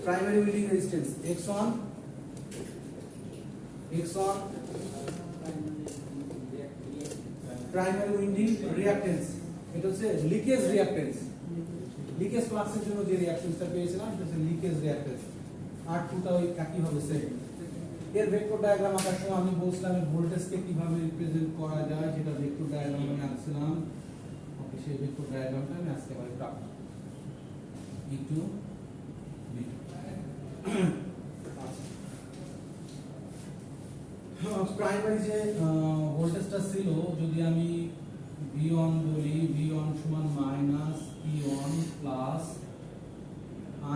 Primary winding resistance x1 primary winding reactance, এটা হচ্ছে leakage reactance, leakage ফ্লাক্সের জন্য যে রিঅ্যাকট্যান্সটা পেয়েছিলাম সেটা হচ্ছে লিকেজ রিঅ্যাকট্যান্স। আর টুটা ওই একই হবে সেম। এর ভেক্টর ডায়াগ্রাম আঁকার সময় আমি বলছিলাম ভোল্টেজকে কিভাবে রিপ্রেজেন্ট করা যায় সেটা ভেক্টর ডায়াগ্রাম আমি আঁকছিলাম। ওকে, সেই ভেক্টর ডায়াগ্রামটা আমি আজকে আবার একটু আঁকবো। E2 V2 প্রাইমারি যে ভোল্টেজটা ছিল, যদি আমি V1 বলি, V1 সমান minus E1 plus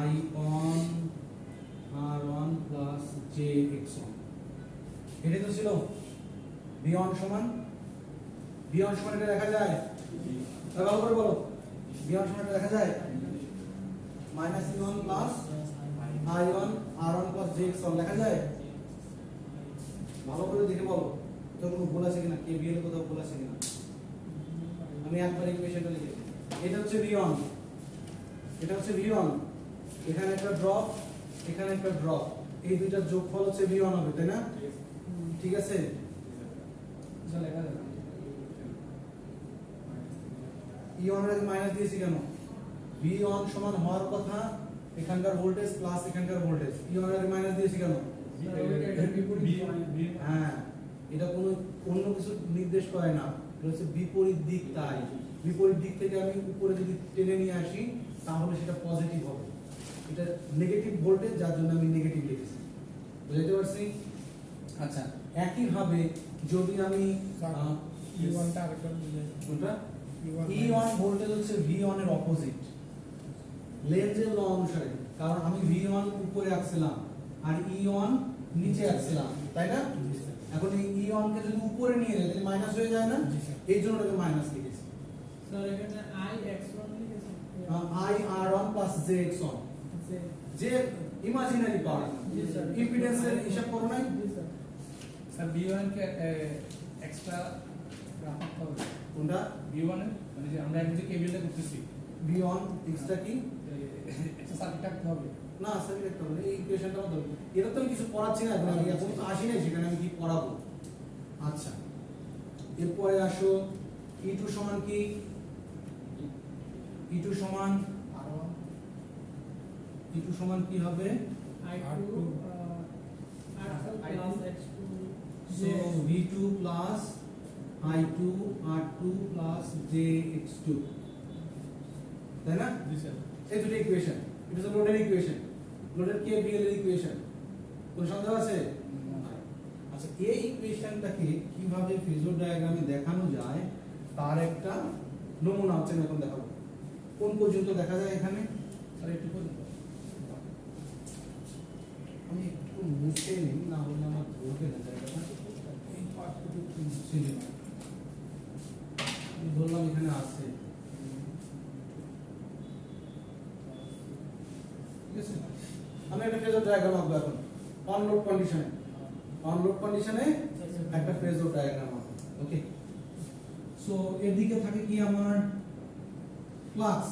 I1 R1 plus JX1, এটাই তো ছিল V1 সমান এটা দেখা যায়, ভালো করে বলো, V1 সমান এটা দেখা যায় minus E1 plus I1 R1 plus JX1 লেখা যায়, ভালো করে দেখে বলো তো কোনো ভুল আছে কিনা, KVL এর কোথাও ভুল আছে কিনা। আমি একবার ইকুয়েশনটা লিখেছি, এটা হচ্ছে V1, এখানে একটা ড্রপ, এখানে একটা ড্রপ, এই দুইটার যোগফল হচ্ছে V1 হবে, তাই না? ঠিক আছে, লেখা যাবে E1 এর আগে মাইনাস দিয়েছি কেন? V1 সমান হওয়ার কথা এখানকার ভোল্টেজ প্লাস এখানকার ভোল্টেজ, E1 এর আগে মাইনাস দিয়েছি কেন? হ্যাঁ, এটা কোনো অন্য কিছু নির্দেশ করে না, এটা হচ্ছে বিপরীত দিক। তাই বিপরীত দিক থেকে আমি উপরে যদি টেনে নিয়ে আসি তাহলে সেটা পজিটিভ হবে, এটা নেগেটিভ ভোল্টেজ, যার জন্য আমি নেগেটিভ লিখেছি। বুঝতে পারছি? আচ্ছা, একই ভাবে যদি আমি E1টা আরেকবার বুঝাই, কোনটা? E1 ভোল্টেজ হচ্ছে V1 এর অপোজিট লেনজের ল অনুসারে, কারণ আমি V1 উপরে আঁকছিলাম আর E1 নিচে আঁকছিলাম, তাই না? এখন এই E1 কে যদি উপরে নিয়ে যাই তাহলে মাইনাস হয়ে যায় না, এই জন্য এটাকে মাইনাস লিখেছি। স্যার এখানে I x1 লিখেছেন, I R1 প্লাস JX1, যে ইমাজিনারি পার্ট, ইম্পিডেন্সের হিসাব করো নাই স্যার V1 কে এক্সট্রা রাখতে হবে, কোনটা? V1 এর মানে যে আমরা এখন যে কেবিলটা করতেছি V1 এক্সট্রা কি একটা সার্কিট রাখতে হবে না, সার্কিট একটা হবে, এই ইকুয়েশনটা আমাদের এটা তো আমি কিছু পড়াচ্ছি না, আমি এখন তো আসি নাই সেখানে আমি কি পড়াবো। আচ্ছা, এরপরে আসো E2 সমান কি? E2 সমান কি হবে? I2 plus x2, So V2 plus I2 R2 plus JX2, তাই না? জি স্যার। এই দুটো ইকুয়েশন, এটা হচ্ছে লোডের ইকুয়েশন, লোডের KVL এর ইকুয়েশন, কোন সন্দেহ আছে? আচ্ছা, এই ইকুয়েশনটাকে কিভাবে ফেজর ডায়াগ্রামে দেখানো যায় তার একটা নমুনা হচ্ছে আমি এখন দেখাবো। কোন পর্যন্ত দেখা যায় এখানে? স্যার একটু পর্যন্ত আমি একটু মুছে নিই, না হলে আমার ধরবে না জায়গাটা, এই পার্টটুকু একটু মুছে নিই। আমি ধরলাম এখানে আছে, ঠিক আছে? আমি একটা ফেজর ডায়াগ্রাম আঁকবো এখন অন লোড কন্ডিশনে একটা ফেজর ডায়াগ্রাম আঁকবো। ওকে, সো এদিকে থাকে কি আমার ফ্লাক্স,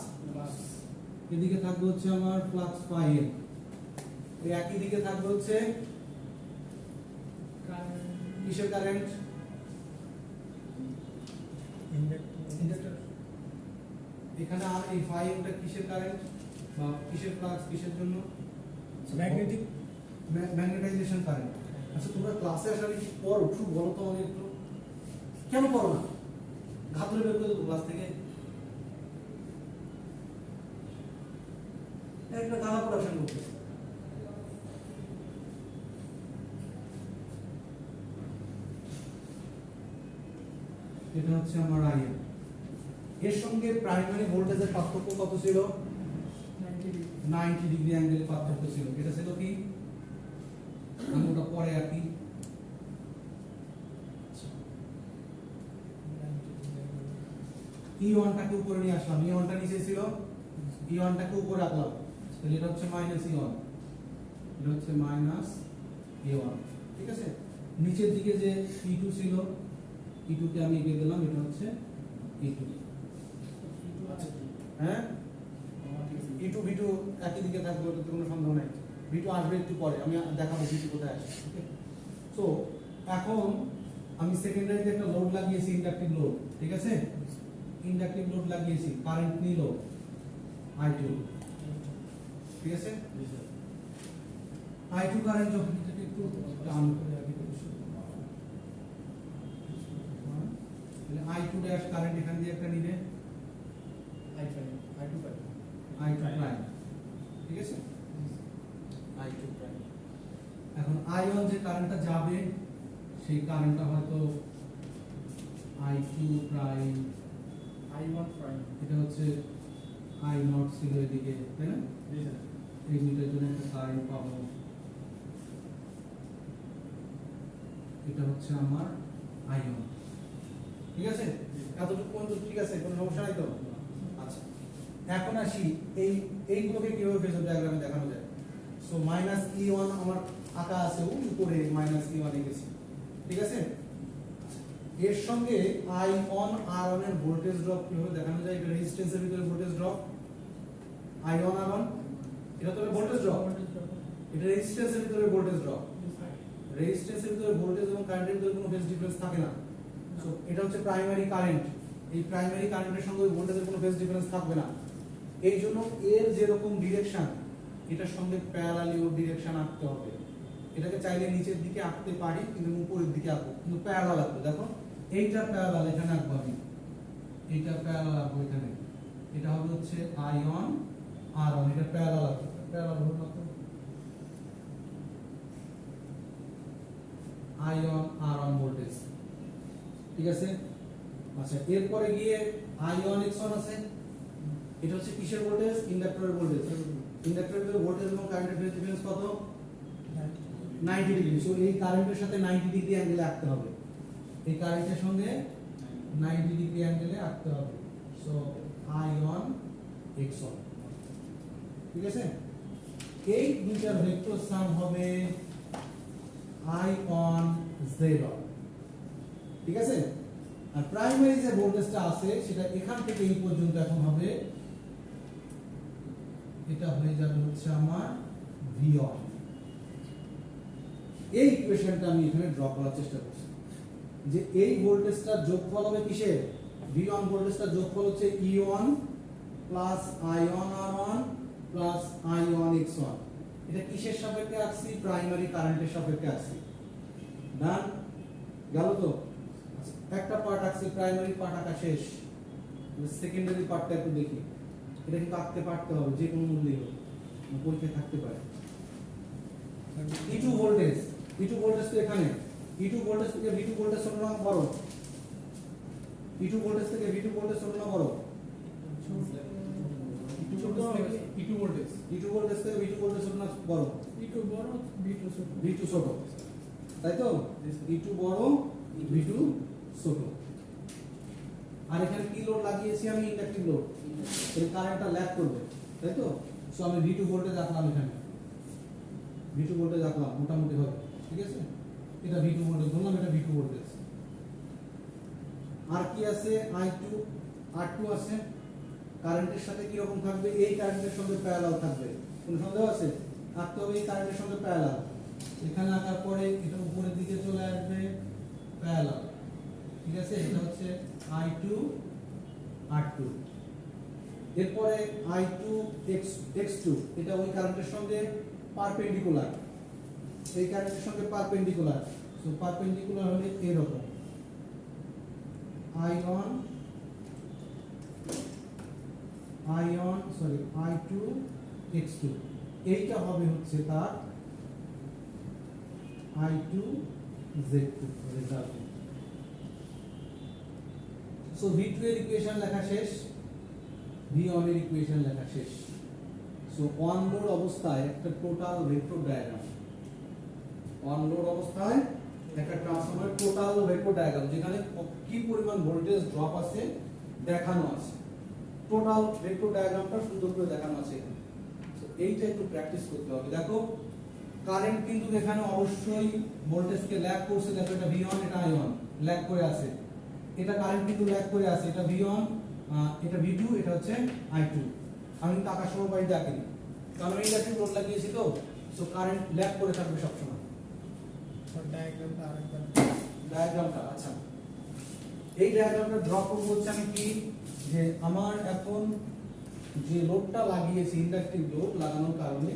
এদিকে থাকবে হচ্ছে আমার ফ্লাক্স ফাই, এই একই দিকে থাকবে হচ্ছে কিসের কারেন্ট? ইন্ডাক্টর। এখানে আর এই ফাইটা কিসের কারেন্ট বা কিসের ফ্লাক্স, কিসের জন্য? Magnetization current. আচ্ছা, তোমরা ক্লাসে আসার কি পড়ো? একটু বলো তো আমাকে একটু, কেন পড়ো না? ঘাত ধরে বের করে দেবো ক্লাস থেকে, একটা গালা প্রোডাকশন করতে। এটা হচ্ছে আমার IM, এর সঙ্গে প্রাইমারি ভোল্টেজের পার্থক্য কত ছিল? 90 ডিগ্রি অ্যাঙ্গেলের পার্থক্য ছিল। এটা ছিল কি? আমি ওটা পরে আঁকি। E1টাকে উপরে নিয়ে আসলাম, E1টা নিচে ছিল, E1টাকে উপরে রাখলাম, তাহলে এটা হচ্ছে মাইনাস E1, এটা হচ্ছে মাইনাস A1, ঠিক আছে? নিচের দিকে যে E2 ছিল, E2 কে আমি এগিয়ে দিলাম, এটা হচ্ছে E2। হ্যাঁ, E2 V2 একই দিকে থাকবে, ওটাতে কোনো সন্দেহ নাই। V2 আসবে একটু পরে, আমি দেখাবো V2 কোথায় আসে। ওকে, সো এখন আমি সেকেন্ডারিতে একটা লোড লাগিয়েছি, ইন্ডাকটিভ লোড, ঠিক আছে? ইন্ডাকটিভ লোড লাগিয়েছি, কারেন্ট নিল I2, ঠিক আছে? I2 কারেন্ট যখন এটাকে একটু টান করে আগে থেকে শুরু করবো। তাহলে I2 ড্যাশ কারেন্ট এখান দিয়ে একটা নিবে, I2 পাই। I2 প্রাইম, ঠিক আছে? I2 prime. এখন I1 যে কারেন্টটা যাবে সেই কারেন্টটা হয়তো I2 প্রাইম, I1 প্রাইম। এটা হচ্ছে I0 ছিল এদিকে, তাই না? জি স্যার। এই মিটার জন্য একটা কারেন্ট পাবো, এটা হচ্ছে আমার I1, ঠিক আছে? এতটুকু পর্যন্ত ঠিক আছে, কোনো সমস্যা নাই তো? আচ্ছা, এখন আসি এইগুলোকে কিভাবে ফেজর ডায়াগ্রামে দেখানো যায়। সো -E1 আমার আঁকা আছে, উপরে -E1 লিখেছি, ঠিক আছে? এর সঙ্গে I1 R1 এর ভোল্টেজ ড্রপ কিভাবে দেখানো যায়? এটা রেজিস্ট্যান্সের ভিতরে ভোল্টেজ ড্রপ, I1 R1, এটা তো ভোল্টেজ ড্রপ, এটা রেজিস্ট্যান্সের ভিতরে ভোল্টেজ ড্রপ। রেজিস্ট্যান্সের ভিতরে ভোল্টেজ এবং কারেন্টের ভিতরে কোনো ফেজ ডিফারেন্স থাকে না। সো এটা হচ্ছে প্রাইমারি কারেন্ট, এই প্রাইমারি কারেন্টের সঙ্গে ওই ভোল্টেজের কোনো ফেজ ডিফারেন্স থাকবে না। এই জন্য এর যেরকম ডিরেকশন, এটার সঙ্গে প্যারালালি ওর ডিরেকশন আঁকতে হবে। এটাকে চাইলে নিচের দিকে আঁকতে পারি, কিন্তু উপরের দিকে আঁকবো, কিন্তু প্যারালাল আঁকবো। দেখো এইটা প্যারালাল, এখানে আঁকবো আমি, এইটা প্যারালাল আঁকবো এখানে, এটা হবে হচ্ছে I1 R1, এটা প্যারালাল আঁকবো, প্যারালাল হলো না তো, I1 R1 ভোল্টেজ, ঠিক আছে? আচ্ছা, এরপরে গিয়ে I1 X1 আছে, এটা হচ্ছে কিসের ভোল্টেজ? ইন্ডাক্টরের ভোল্টেজ। ইন্ডাক্টরের ভোল্টেজ এবং কারেন্টের ফেজ ডিফারেন্স কত? 90 ডিগ্রি। সো এই কারেন্টের সাথে 90 ডিগ্রি অ্যাঙ্গেলে আঁকতে হবে, এই কারেন্টের সঙ্গে 90 ডিগ্রি অ্যাঙ্গেলে আঁকতে হবে। সো I1 X1, ঠিক আছে? এই দুইটার ভেক্টর সাম হবে I1 Z1, ঠিক আছে? আর প্রাইমারি যে ভোল্টেজটা আছে সেটা এখান থেকে এই পর্যন্ত এখন হবে, এটা হয়ে যাবে হচ্ছে আমার V1। এই ইকুয়েশনটা আমি এখানে ড্র করার চেষ্টা করছি, যে এই ভোল্টেজটার যোগফল হবে কিসের? V1 ভোল্টেজটার যোগফল হচ্ছে E1 plus I1 R1 plus I1 X1। এটা কিসের সাপেক্ষে আঁকছি? প্রাইমারি কারেন্টের সাপেক্ষে আঁকছি। ডান গেল তো? একটা পার্ট আঁকছি, প্রাইমারি পার্ট আঁকা শেষ, সেকেন্ডারি পার্টটা একটু দেখি। এটা কিন্তু আঁকতে পারতে হবে, যে কোনো মূল্যে হোক, পরীক্ষায় থাকতে পারে। E2 ভোল্টেজ, E2 ভোল্টেজ তো এখানে, E2 ভোল্টেজ থেকে V2 ভোল্টেজ ছোট না বড়? E2 ভোল্টেজ থেকে V2 ভোল্টেজ ছোট না বড়? E2 voltage. E2 ভোল্টেজ থেকে V2 ভোল্টেজ ছোট না বড়? E2 বড়, V2 ছোট। V2 ছোট, তাই তো? E2 বড়, V2 ছোট। আর এখানে কি লোড লাগিয়েছি আমি? ইন্ডাকটিভ লোড, এই কারেন্টটা ল্যাগ করবে, তাই তো? সো আমি V2 ভোল্টেজ আঁকলাম, এখানে V2 ভোল্টেজ আঁকলাম মোটামুটি ভাবে, ঠিক আছে? এটা V2 ভোল্টেজ বললাম, এটা V2 ভোল্টেজ। আর কি আছে? I2 R2 আছে, কারেন্টের সাথে কি রকম থাকবে? এই কারেন্টের সঙ্গে প্যারালাল থাকবে, কোনো সন্দেহ আছে? আঁকতে হবে এই কারেন্টের সঙ্গে প্যারালাল। এখানে আঁকার পরে এটা উপরের দিকে চলে আসবে প্যারালাল, ঠিক আছে? এটা হচ্ছে I2 R2। এরপরে I2 X2, এটা ওই কারেন্টের সঙ্গে পারপেন্ডিকুলার, এই কারেন্টের সঙ্গে পারপেন্ডিকুলার। সো পারপেন্ডিকুলার হলে এরকম I2 X2, এইটা হবে হচ্ছে তার I2 Z2 result. So V2 এর ইকুয়েশন লেখা শেষ, V1 এর ইকুয়েশন লেখা শেষ। সো অন লোড অবস্থায় একটা total vector diagram, on load অবস্থায় একটা ট্রান্সফরমারের টোটাল ভেক্টর ডায়াগ্রাম, যেখানে কি পরিমাণ ভোল্টেজ ড্রপ আছে দেখানো আছে, টোটাল ভেক্টর ডায়াগ্রামটা সুন্দর করে দেখানো আছে এখানে। সো এইটা একটু প্র্যাকটিস করতে হবে। দেখো কারেন্ট কিন্তু এখানে অবশ্যই ভোল্টেজকে ল্যাগ করছে, দেখো এটা V1, এটা I1 ল্যাগ করে আছে, এটা কারেন্ট কিন্তু ল্যাগ করে আছে, এটা V1, এটা V2, এটা হচ্ছে I2। আমি কিন্তু আকাশ সময় বাড়িতে আঁকিনি, কারণ আমি ইলেকট্রিক লোড লাগিয়েছি তো, সো কারেন্ট ল্যাগ করে থাকবে সবসময়। ডায়াগ্রামটা আরেকবার ডায়াগ্রামটা আচ্ছা, এই ডায়াগ্রামটা ড্র করব হচ্ছে আমি কি, যে আমার এখন যে লোডটা লাগিয়েছি ইন্ডাকটিভ লোড লাগানোর কারণে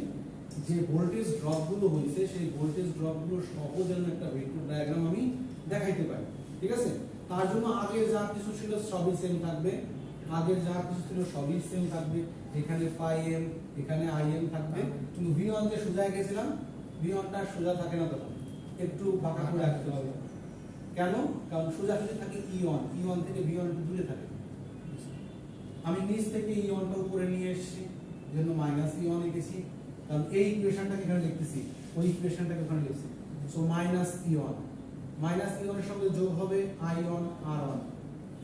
যে ভোল্টেজ ড্রপগুলো হয়েছে সেই ভোল্টেজ ড্রপগুলো সহ যেন একটা ভেক্টর ডায়াগ্রাম আমি দেখাইতে পারি। ঠিক আছে, তার জন্য আগে যা কিছু ছিল সবই সেম থাকবে, আগের যা কিছু ছিল সবই সেম থাকবে, এখানে ফাই এম এখানে আই এম থাকবে, কিন্তু V1 যে সোজা গেছিলাম V1টা সোজা থাকে না, তখন একটু বাঁকা করে রাখতে হবে। কেন? কারণ সোজাসুজি থাকে E1 থেকে V1 একটু দূরে থাকে। আমি নিচ থেকে E1টা উপরে নিয়ে এসেছি, জন্য মাইনাস E1 লিখেছি, কারণ এই ইকুয়েশনটাকে এখানে লিখতেছি, ওই ইকুয়েশনটাকে ওখানে লিখছি। সো মাইনাস E1 এর সঙ্গে যোগ হবে I1 R1,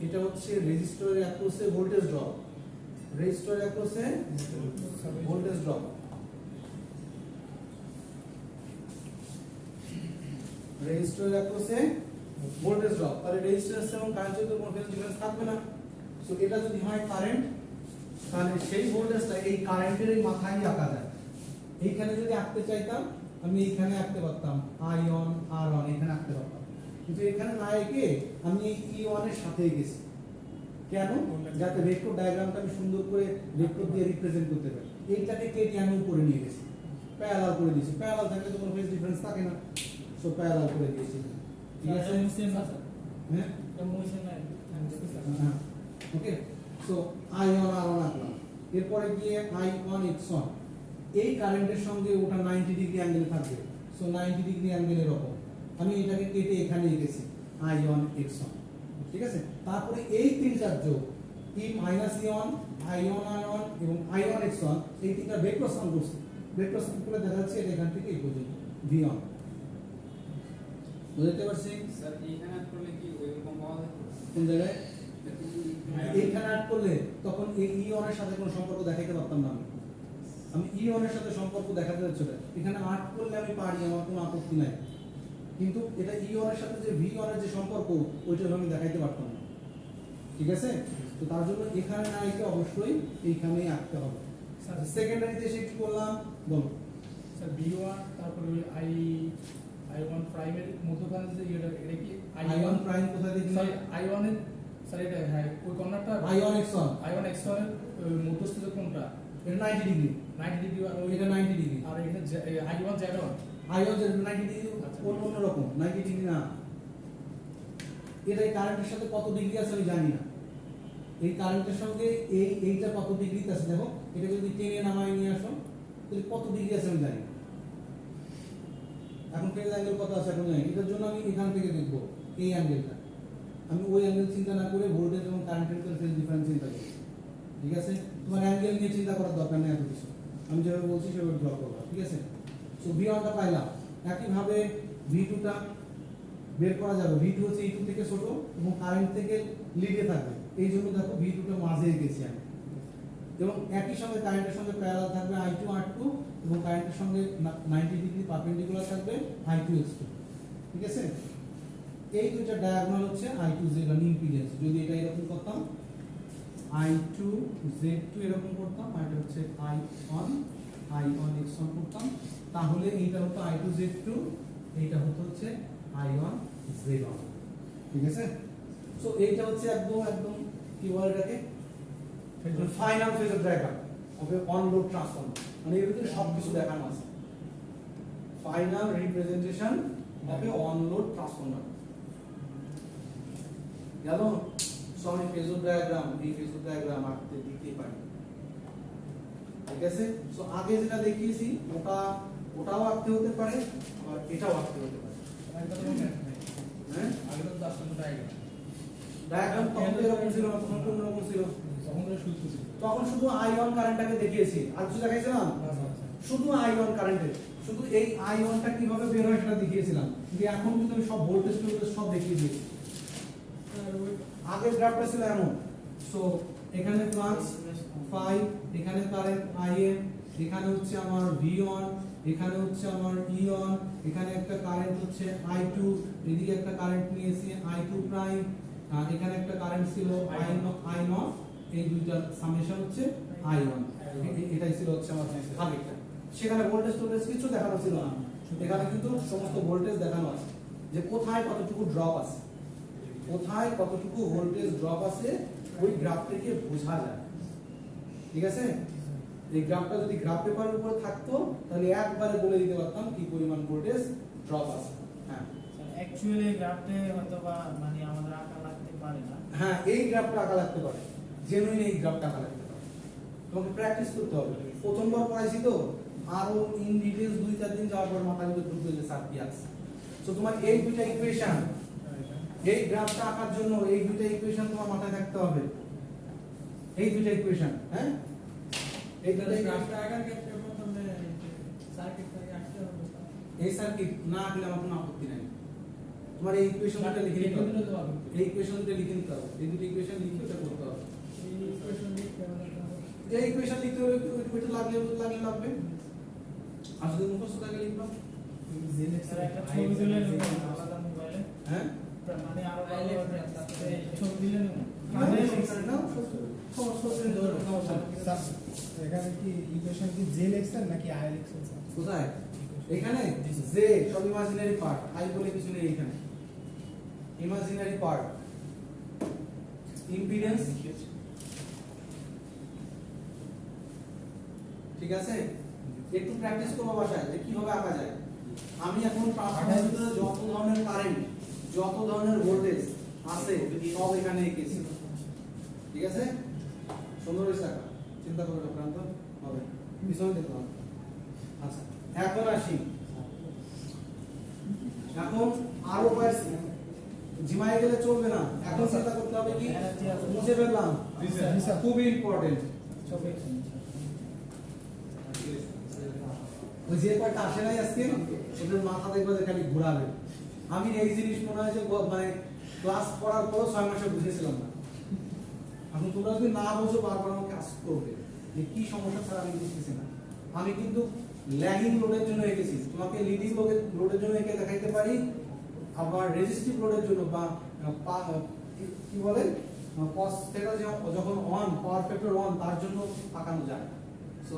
এটা হচ্ছে রেজিস্টরের অ্যাক্রসে ভোল্টেজ ড্রপ, রেজিস্টরের অ্যাক্রসে ভোল্টেজ ড্রপ, রেজিস্টরের অ্যাক্রসে ভোল্টেজ ড্রপ। তাহলে রেজিস্ট্যান্স এবং কারেন্টের কোনো ফেজ ডিফারেন্স থাকবে না। সো এটা যদি হয় কারেন্ট, তাহলে সেই ভোল্টেজটা এই কারেন্টের এই মাথায় আঁকা যায়। এইখানে যদি আঁকতে চাইতাম আমি এইখানে আঁকতে পারতাম I1 R1, এখানে আঁকতে পারতাম, কিন্তু এখানে না এঁকে আমি এই E1 এর সাথে এঁকেছি। কেন? যাতে ভেক্টর ডায়াগ্রামটা আমি সুন্দর করে ভেক্টর দিয়ে রিপ্রেজেন্ট করতে পারি। এইটাকে কেটে আমি উপরে নিয়ে গেছি, প্যারালাল করে দিয়েছি। প্যারালাল থাকলে তো কোনো ফেজ ডিফারেন্স থাকে না, সো প্যারালাল করে দিয়েছি। ঠিক আছে, হ্যাঁ ওকে। সো I1 R1 আঁকলাম, এরপরে গিয়ে I1 X1, এই কারেন্টের সঙ্গে ওটা 90 ডিগ্রি অ্যাঙ্গেল থাকবে, সো 90 ডিগ্রি অ্যাঙ্গেলের এরকম আমি এটাকে কেটে এখানে লিখেছি I1 X1। ঠিক আছে, তারপরে এই তিনটার যোগ E-E1 I1 R1 এবং I1 X1, এই তিনটা ভেক্টর সাম করছি। ভেক্টর সাম করে দেখা যাচ্ছে এটা এখান থেকে এই পর্যন্ত V1। বুঝতে পারছি স্যার এইখানে অ্যাড করলে কি ওইরকম পাওয়া যায়? কোন জায়গায় এইখানে অ্যাড করলে তখন এই E1 এর সাথে কোনো সম্পর্ক দেখাতে পারতাম না। আমি E1 এর সাথে সম্পর্ক দেখাতে যাচ্ছি, এখানে অ্যাড করলে আমি পারি, আমার কোনো আপত্তি নাই, কিন্তু এটা E1 এর সাথে যে V1 এর যে সম্পর্ক ওইটা আমি দেখাইতে পারতাম না। ঠিক আছে, তো তার জন্য এখানে না একে অবশ্যই এইখানেই আঁকতে হবে। সেকেন্ডারিতে এসে কি করলাম বলো? স্যার B1 তারপরে ওই I1 প্রাইমের মধ্যখানে যে এটা কি I1 প্রাইম কোথায় দেখি? সরি I1 এর স্যার এটা হ্যাঁ ওই কর্নারটা I1 X1 এর মধ্যস্থ যে কোনটা এটা 90 ডিগ্রি, 90 ডিগ্রি আর এটা 90 ডিগ্রি, আর এটা I1 Z1 I1 যে 90 ডিগ্রি অন্য রকম, 90 ডিগ্রি না। এটা এই কারেন্টের সাথে কত ডিগ্রি আছে আমি জানি না, এই কারেন্টের সঙ্গে এইটা কত ডিগ্রিতে আছে দেখো, এটা যদি টেনে নামায় নিয়ে আসো তাহলে কত ডিগ্রি আছে আমি জানি না। এখন ফেজ অ্যাঙ্গেল কত আছে এখন জানি, এটার জন্য আমি এখান থেকে দেখব এই অ্যাঙ্গেলটা, আমি ওই অ্যাঙ্গেল চিন্তা না করে ভোল্টেজ এবং কারেন্টের ভিতরে ফেজ ডিফারেন্স চিন্তা করি। ঠিক আছে, তোমার অ্যাঙ্গেল নিয়ে চিন্তা করার দরকার নেই এত কিছু, আমি যেভাবে বলছি সেভাবে ড্র করবা। ঠিক আছে, সো V1টা পাইলাম, একইভাবে V2টা বের করা যাবে। V2 হচ্ছে E2 থেকে ছোট এবং কারেন্ট থেকে লিডে থাকবে, এই জন্য দেখো V2টা মাঝে গেছি আমি, এবং একই সঙ্গে কারেন্টের সঙ্গে প্যারালাল থাকবে I2 R2 এবং কারেন্টের সঙ্গে 90 ডিগ্রি পারপেন্ডিকুলার থাকবে I2 X2। ঠিক আছে, এই দুইটা ডায়াগোনাল হচ্ছে I2 Z1 ইম্পিডেন্স। যদি এটা এরকম করতাম I2 Z2 এরকম করতাম, আর এটা হচ্ছে I1 X1 করতাম, তাহলে এইটা হতো I2 Z2, এইটা হচ্ছে I1 Z1। ঠিক আছে, সো এইটা হচ্ছে একদম কি বলে এটাকে final phasor diagram of A on load transformer, মানে এর ভিতরে সবকিছু দেখানো আছে। Final representation of A on load transformer গেল। সরি ফেজর ডায়াগ্রাম, এই ফেজর ডায়াগ্রাম আঁকতে দিতে পারি। ঠিক আছে, সো আগে যেটা দেখিয়েছি ওটাও আঁকতে হতে পারে, আর এটাও আঁকতে হতে পারে। হ্যাঁ, আগে তো দার্শনিক ডায়াগ্রাম ডায়াগ্রাম তখন তো এরকম ছিল না, তখন কোন রকম ছিল? তখন তো সূত্র ছিল। তখন শুধু I1 কারেন্টটাকে দেখিয়েছি, আর কিছু দেখাইছিলাম? শুধু I1 কারেন্টের, শুধু এই I1টা কিভাবে বের হয় সেটা দেখিয়েছিলাম, কিন্তু এখন কিন্তু আমি সব ভোল্টেজ সব দেখিয়ে দিয়েছি। আগের গ্রাফটা ছিল এমন, সো এখানে ফ্লাক্স 5, এখানে কারেন্ট IM, এখানে হচ্ছে আমার V1, এখানে হচ্ছে আমার E1, এখানে একটা কারেন্ট হচ্ছে I2, এদিকে একটা কারেন্ট নিয়েছি I2 প্রাইম, আর এখানে একটা কারেন্ট ছিল I0, এই দুইটার সামেশন হচ্ছে I1। এটাই ছিল হচ্ছে আমার আগেরটা। সেখানে ভোল্টেজ টোল্টেজ কিছু দেখানো ছিল না, এখানে কিন্তু সমস্ত ভোল্টেজ দেখানো আছে যে কোথায় কতটুকু ড্রপ আছে, কোথায় কতটুকু ভোল্টেজ ড্রপ আছে ওই গ্রাফ থেকে বোঝা যায়। ঠিক আছে, এই গ্রাফটা যদি গ্রাফ পেপারের উপর থাকতো তাহলে একবারে বলে দিতে পারতাম কি পরিমাণ ভোল্টেজ ড্রপ আছে। হ্যাঁ অ্যাকচুয়ালি গ্রাফটে হয়তো বা মানে আমাদের আঁকা লাগতে পারে না। হ্যাঁ, এই গ্রাফটা আঁকা লাগতে পারে, জেনুইন এই গ্রাফটা আঁকা লাগতে পারে। তোমাকে প্র্যাকটিস করতে হবে, প্রথমবার পড়াইছি তো, আরো ইন ডিটেইলস 2-4 দিন যাওয়ার পর মাথার ভিতরে ঢুকে যে স্যার কি আছে। সো তোমার এই দুইটা ইকুয়েশন, এই গ্রাফটা আঁকার জন্য এই দুইটা ইকুয়েশন তোমার মাথায় থাকতে হবে, এই দুইটা ইকুয়েশন। হ্যাঁ, এই দুইটা রাস্তা আগার ক্ষেত্রে প্রথমে সার্কিটটাকে আঁকতে হবে। এই সার্কিট না আঁকলে আমার কোনো আপত্তি নাই, তোমার এই ইকুয়েশন দুটো লিখে নিতে হবে, এই ইকুয়েশন দুটো লিখে নিতে হবে, এই দুটো ইকুয়েশন লিখে ওটা করতে হবে। এই ইকুয়েশন লিখতে হবে। এই ইকুয়েশন লিখতে হলে ওইটা লাগবে আর যদি মুখস্থ থাকে লিখবা। স্যার একটা ছবি তুলে নেবেন আলাদা মোবাইলে, হ্যাঁ, মানে আরো ভালো হবে। ছবি দিলে নেবেন এখানে কি ইকুয়েশন কি জেল এক্সেল নাকি আইএল এক্সেল স্যার? কোথায়? এখানে যে সব ইমাজিনারি পার্ট, আই বলে কিছু নেই এখানে, ইমাজিনারি পার্ট। ইম্পিডেন্স, ঠিক আছে, একটু প্র্যাকটিস করবো বাসায় যে কিভাবে আঁকা যায়। আমি এখন ট্রান্সফরমারের ভিতরে যত ধরনের কারেন্ট, যত ধরনের ভোল্টেজ আছে সব এখানে এঁকেছি। ঠিক আছে, সুন্দর হয়েছে আঁকা, চিন্তা করো না প্রান্ত, হবে পিছনে দেখতে হবে। আচ্ছা, এখন আসি, এখন আরো কয়েকটা জিমায় গেলে চলবে না, এখন চিন্তা করতে হবে কি মুছে ফেললাম, খুবই ইম্পর্টেন্ট। ওই যে কয়টা আসে নাই আজকে ওদের মাথা দেখবে যে খালি ঘোরাবে। আমি এই জিনিস মনে হয় যে মানে ক্লাস করার পর 6 মাসে বুঝেছিলাম না। এখন তোমরা যদি না বোঝো বারবার আমাকে আস্ক করবে যে কি সমস্যা ছাড়া আমি বুঝতেছি না। আমি কিন্তু ল্যাগিং লোডের জন্য এঁকেছি, তোমাকে লিডিং লোডের জন্য এঁকে দেখাইতে পারি, আবার রেজিস্টিভ লোডের জন্য বা কি বলে cos থিটা যখন অন, পাওয়ার ফ্যাক্টর অন, তার জন্য আঁকানো যায়। সো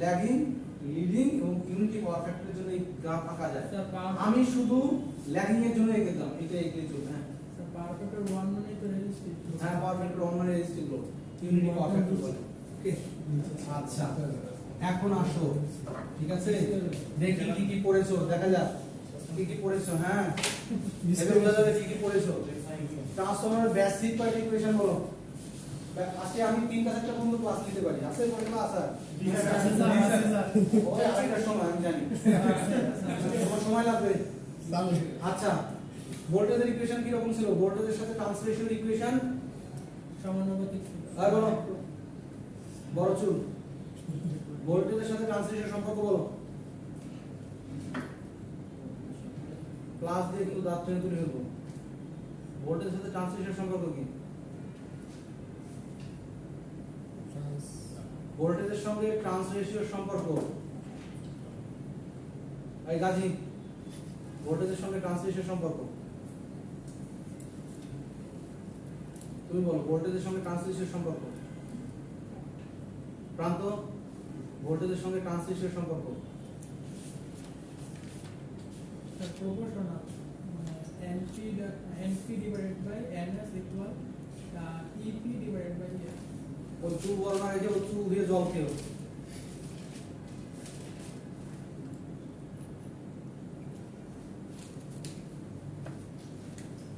ল্যাগিং, লিডিং এবং ইউনিটি পাওয়ার ফ্যাক্টরের জন্য এই গ্রাফ আঁকা যায়। আমি শুধু ল্যাগিং এর জন্য এঁকেছিলাম, এটা এঁকে চলবে। হ্যাঁ, পাওয়ার ফ্যাক্টর 1 মানে তো রেজিস্টিভ। হ্যাঁ, পাওয়ার ফ্যাক্টর অন মানে resistive load, unity power factor বলে। ওকে, আচ্ছা এখন আসো, ঠিক আছে, দেখি কি কি পড়েছো, দেখা যাক কি কি পড়েছো। হ্যাঁ, এবার বোঝা যাবে কি কি পড়েছো। ট্রান্সফরমারের বেসিক পার্ট ইকুয়েশন বলো। আজকে আমি 3টা-4টা পর্যন্ত ক্লাস নিতে পারি, আছে পড়ে ক্লাস আর ওই আড়াইটার সময় আমি জানি তোমার সময় লাগবে। আচ্ছা, ভোল্টেজের ইকুয়েশন কি রকম ছিল? ভোল্টেজের সাথে ট্রান্সলেশনের ইকুয়েশন সমানুপাতিক। আর বলো, বড় চুল, ভোল্টেজের সাথে ট্রান্সলেশন সম্পর্ক বলো। ক্লাস দিয়ে কিন্তু দাঁত টেনে তুলে ফেলবো। ভোল্টেজের সাথে ট্রান্সলেশন সম্পর্ক কি? ভোল্টেজের সঙ্গে ট্রান্সলেশনের সম্পর্ক, এই গাজী, ভোল্টেজের সঙ্গে ট্রান্সলেশনের সম্পর্ক তুমি বলো। ভোল্টেজের সঙ্গে ট্রান্সলেশনের সম্পর্ক, প্রান্ত, ভোল্টেজের সঙ্গে ট্রান্সলেশনের সম্পর্ক। Proportional, NP divided by NS equal EP divided by S. ওই চুল বল না, এই যে ওই চুল দিয়ে জল খেও।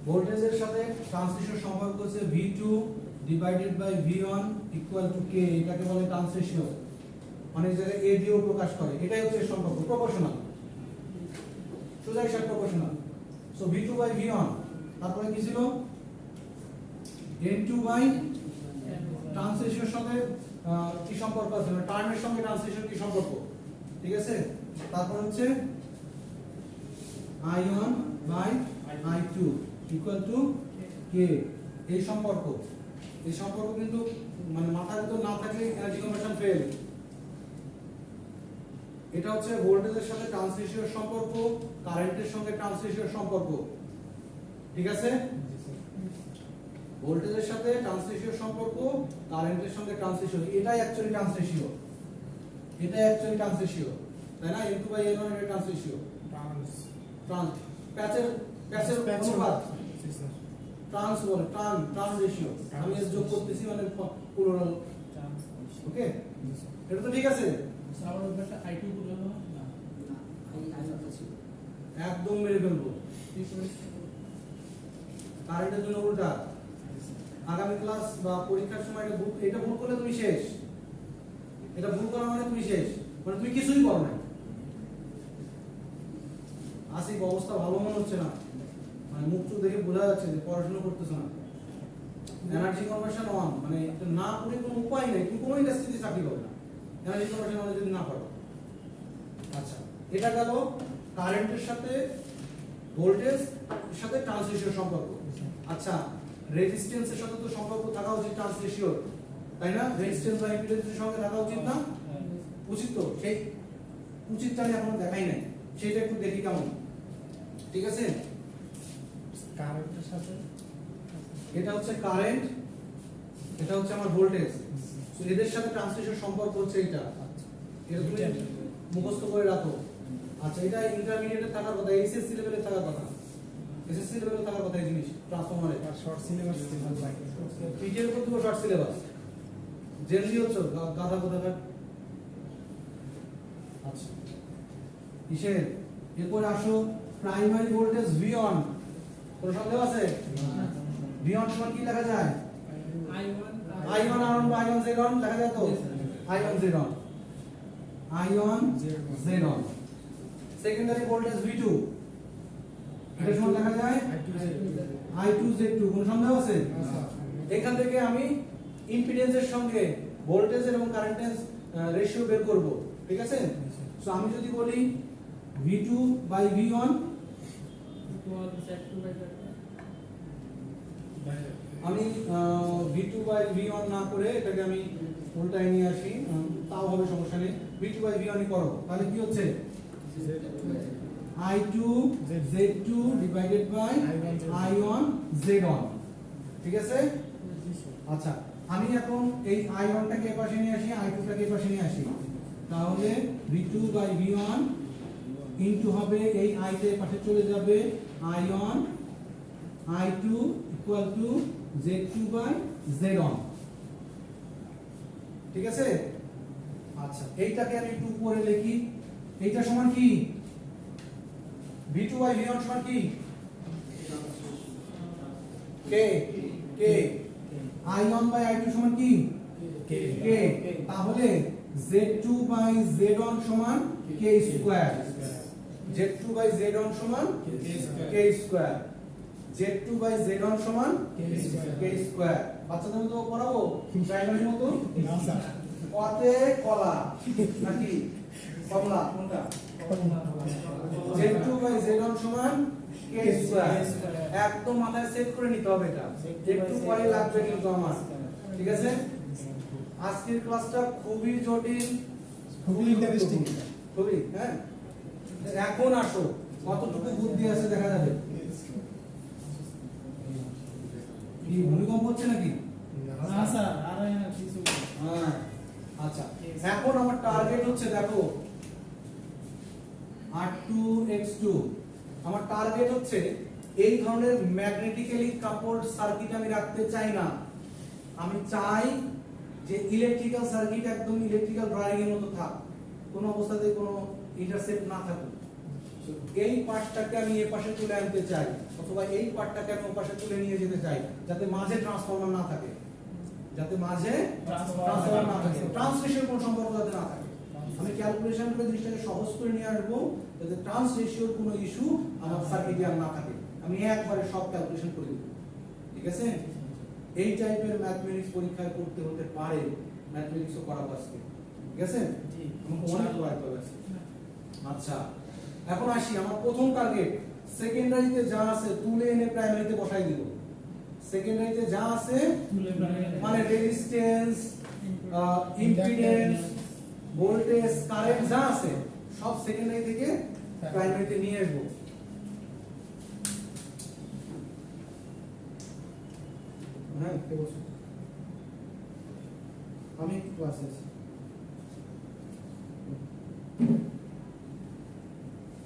ভোল্টেজের সাথে ট্রান্সলেশন সম্পর্ক হচ্ছে V2 divided by V1 equal to K, এটাকে বলে ট্রান্সলেশন। অনেক জায়গায় A দিয়েও প্রকাশ করে, এটাই হচ্ছে সম্পর্ক, প্রপোর্শনাল, সোজা হিসাব proportional. So V2 by V1, তারপরে কি ছিল N2 বাই ট্রান্সলেশনের সঙ্গে কি সম্পর্ক আছে, মানে টার্মের সঙ্গে ট্রান্সলেশন কি সম্পর্ক, ঠিক আছে। তারপর হচ্ছে I1 by I2 equal to K, এই সম্পর্ক। এই সম্পর্ক কিন্তু মানে মাথার ভিতর না থাকলে এনার্জি কনভার্সন ফেল। এটা হচ্ছে ভোল্টেজের সাথে ট্রান্সলেশনের সম্পর্ক, কারেন্টের সঙ্গে ট্রান্সলেশনের সম্পর্ক, ঠিক আছে। ভোল্টেজের সাথে ট্রান্সলেশন সম্পর্ক, কারেন্টের সঙ্গে ট্রান্সলেশন, এটাই অ্যাকচুয়ালি ট্রান্সলেশন, এটাই অ্যাকচুয়ালি ট্রান্সলেশন, তাই না? N2/N1 এটা ট্রান্সলেশন, ট্রান্স প্যাচের অনুপাত, ট্রান্স বলে ট্রান রেশিও, আমি এস যোগ করতেছি মানে পুরো, ওকে? এটা তো ঠিক আছে, আমার ব্যাপারটা I2 বলে না একদম মেরে ফেলবো। কারেন্টের জন্য উল্টা, আগামী ক্লাস বা পরীক্ষার সময় এটা ভুল করলে তুমি শেষ, এটা ভুল করা মানে তুমি শেষ, মানে তুমি কিছুই করো না। আসিফ অবস্থা ভালো মনে হচ্ছে না, মানে মুখ চোখ দেখে বোঝা যাচ্ছে যে পড়াশোনা করতেছো না। এনার্জি কনভার্সন অন, মানে এটা না পড়ে কোনো উপায় নেই, তুমি কোনো ইন্ডাস্ট্রিতে চাকরি করবে না এনার্জি কনভার্সন অন যদি না পড়ো। আচ্ছা, এটা গেল কারেন্টের সাথে ভোল্টেজ এর সাথে ট্রান্সলেশন সম্পর্ক। আচ্ছা, রেজিস্ট্যান্সের সাথে তো সম্পর্ক থাকা উচিত ট্রান্সলেশন, তাই না? রেজিস্ট্যান্স বা ইম্পিডেন্সের সঙ্গে থাকা উচিত না? উচিত তো, সেই উচিতটা আমি এখনো দেখাই নাই, সেটা একটু দেখি কেমন, ঠিক আছে? কারেন্টের সাথে এটা হচ্ছে কারেন্ট, এটা হচ্ছে আমার ভোল্টেজ, তো এদের সাথে ট্রান্সলেশন সম্পর্ক হচ্ছে এটা, এটা তুমি মুখস্থ করে রাখো। আচ্ছা, এটা ইন্টারমিডিয়েটে থাকার কথা, এসএসসি লেভেলে থাকার কথা, এসএসসি লেভেলে থাকার কথা এই জিনিস ট্রান্সফরমারে। আর শর্ট সিলেবাস পিটিএর উপর দুটো শর্ট সিলেবাস, জেনারেলি হচ্ছে গাধা কোথাকার। আচ্ছা, কিসের? এরপরে আসো প্রাইমারি ভোল্টেজ V1, কোনো সন্দেহ আছে? V1 সমান কি লেখা যায়? I1 R1 বা I1 Z1 লেখা যায় তো? I1 Z1, I1 Z1। Secondary voltage V2, এটা সমান লেখা যায় I2 Z2, কোনো সন্দেহ আছে? এখান থেকে আমি ইম্পিডেন্সের সঙ্গে ভোল্টেজের এবং কারেন্টের রেশিও বের করব, ঠিক আছে? সো আমি যদি বলি V2/V1, আমি V2/V1 না করে এটাকে আমি উল্টায় নিয়ে আসি, তাও হবে, সমস্যা নেই। V2/V1 করো, তাহলে কি হচ্ছে? I2 Z2 divided by I1 Z1, ঠিক আছে? আচ্ছা, আমি এখন এই I1 টাকে এপাশে নিয়ে আসি, I2 টাকে এপাশে নিয়ে আসি, তাহলে V2/V1 ইনটু হবে এই I তে পাশে চলে যাবে I1, I2 equal to Z2/Z1, ঠিক আছে? আচ্ছা, এইটাকে আমি একটু উপরে লিখি, এইটা সমান কি? V2/V1 সমান কি? কে কে I1/I2 সমান কি? কে। তাহলে Z2/Z1 সমান K স্কয়ার, Z2/Z1 সমান K স্কয়ার, Z2/Z1 সমান K স্কয়ার। বাচ্চাদের তো পড়াবো প্রাইমারির মতো? না স্যার, কতে কলা নাকি কমলা, কোনটা? Z2/Z1 সমান K স্কয়ার, একদম মাথায় সেট করে নিতে হবে, এটা একটু পরে লাগবে কিন্তু আমার, ঠিক আছে? আজকের ক্লাসটা খুবই জটিল, খুবই ইন্টারেস্টিং, খুবই, হ্যাঁ। এখন আসো, কতটুকু বুদ্ধি আছে দেখা যাবে। কি ভূমিকম্প হচ্ছে নাকি? না স্যার, আর কিছু হ্যাঁ, আচ্ছা, এখন আমার টার্গেট হচ্ছে, দেখো R2X2, আমার টার্গেট হচ্ছে এই ধরনের ম্যাগনেটিক্যালি কাপলড সার্কিট আমি রাখতে চাই না, আমি চাই যে ইলেকট্রিক্যাল সার্কিট একদম ইলেকট্রিক্যাল ড্রয়িং এর মতো থাক, কোনো অবস্থাতে কোনো ইন্টারসেপ্ট না থাকুক। এই পার্টটাকে আমি এই পাশে তুলে আনতে চাই, অথবা এই পার্টটাকে আমি ওই পাশে তুলে নিয়ে যেতে চাই, যাতে মাঝে ট্রান্সফরমার না থাকে, যাতে মাঝে ট্রান্সফরমার না থাকে, ট্রান্সলেশন কোন সম্পর্ক যাতে না থাকে। আমি ক্যালকুলেশন করে জিনিসটাকে সহজ করে নিয়ে আসবো, যাতে ট্রান্স রেশিওর কোনো ইস্যু আমার সার্কিটে আর না থাকে, আমি একবারে সব ক্যালকুলেশন করে দেব, ঠিক আছে? এই টাইপের ম্যাথমেটিক্স পরীক্ষায় করতে হতে পারে, ম্যাথমেটিক্সও করাবো আজকে, ঠিক আছে? আমাকে অনেক পড়াইতে হবে আজকে। আচ্ছা, এখন আসি আমার প্রথম টার্গেট, সেকেন্ডারিতে যা আছে তুলে এনে প্রাইমারিতে বসাই দিব। সেকেন্ডারিতে যা আছে মানে রেজিস্ট্যান্স, ইম্পিডেন্স, ভোল্টেজ, কারেন্ট যা আছে সব সেকেন্ডারি থেকে প্রাইমারিতে নিয়ে আসবো। বসো। আমি একটু ক্লাসে আছি।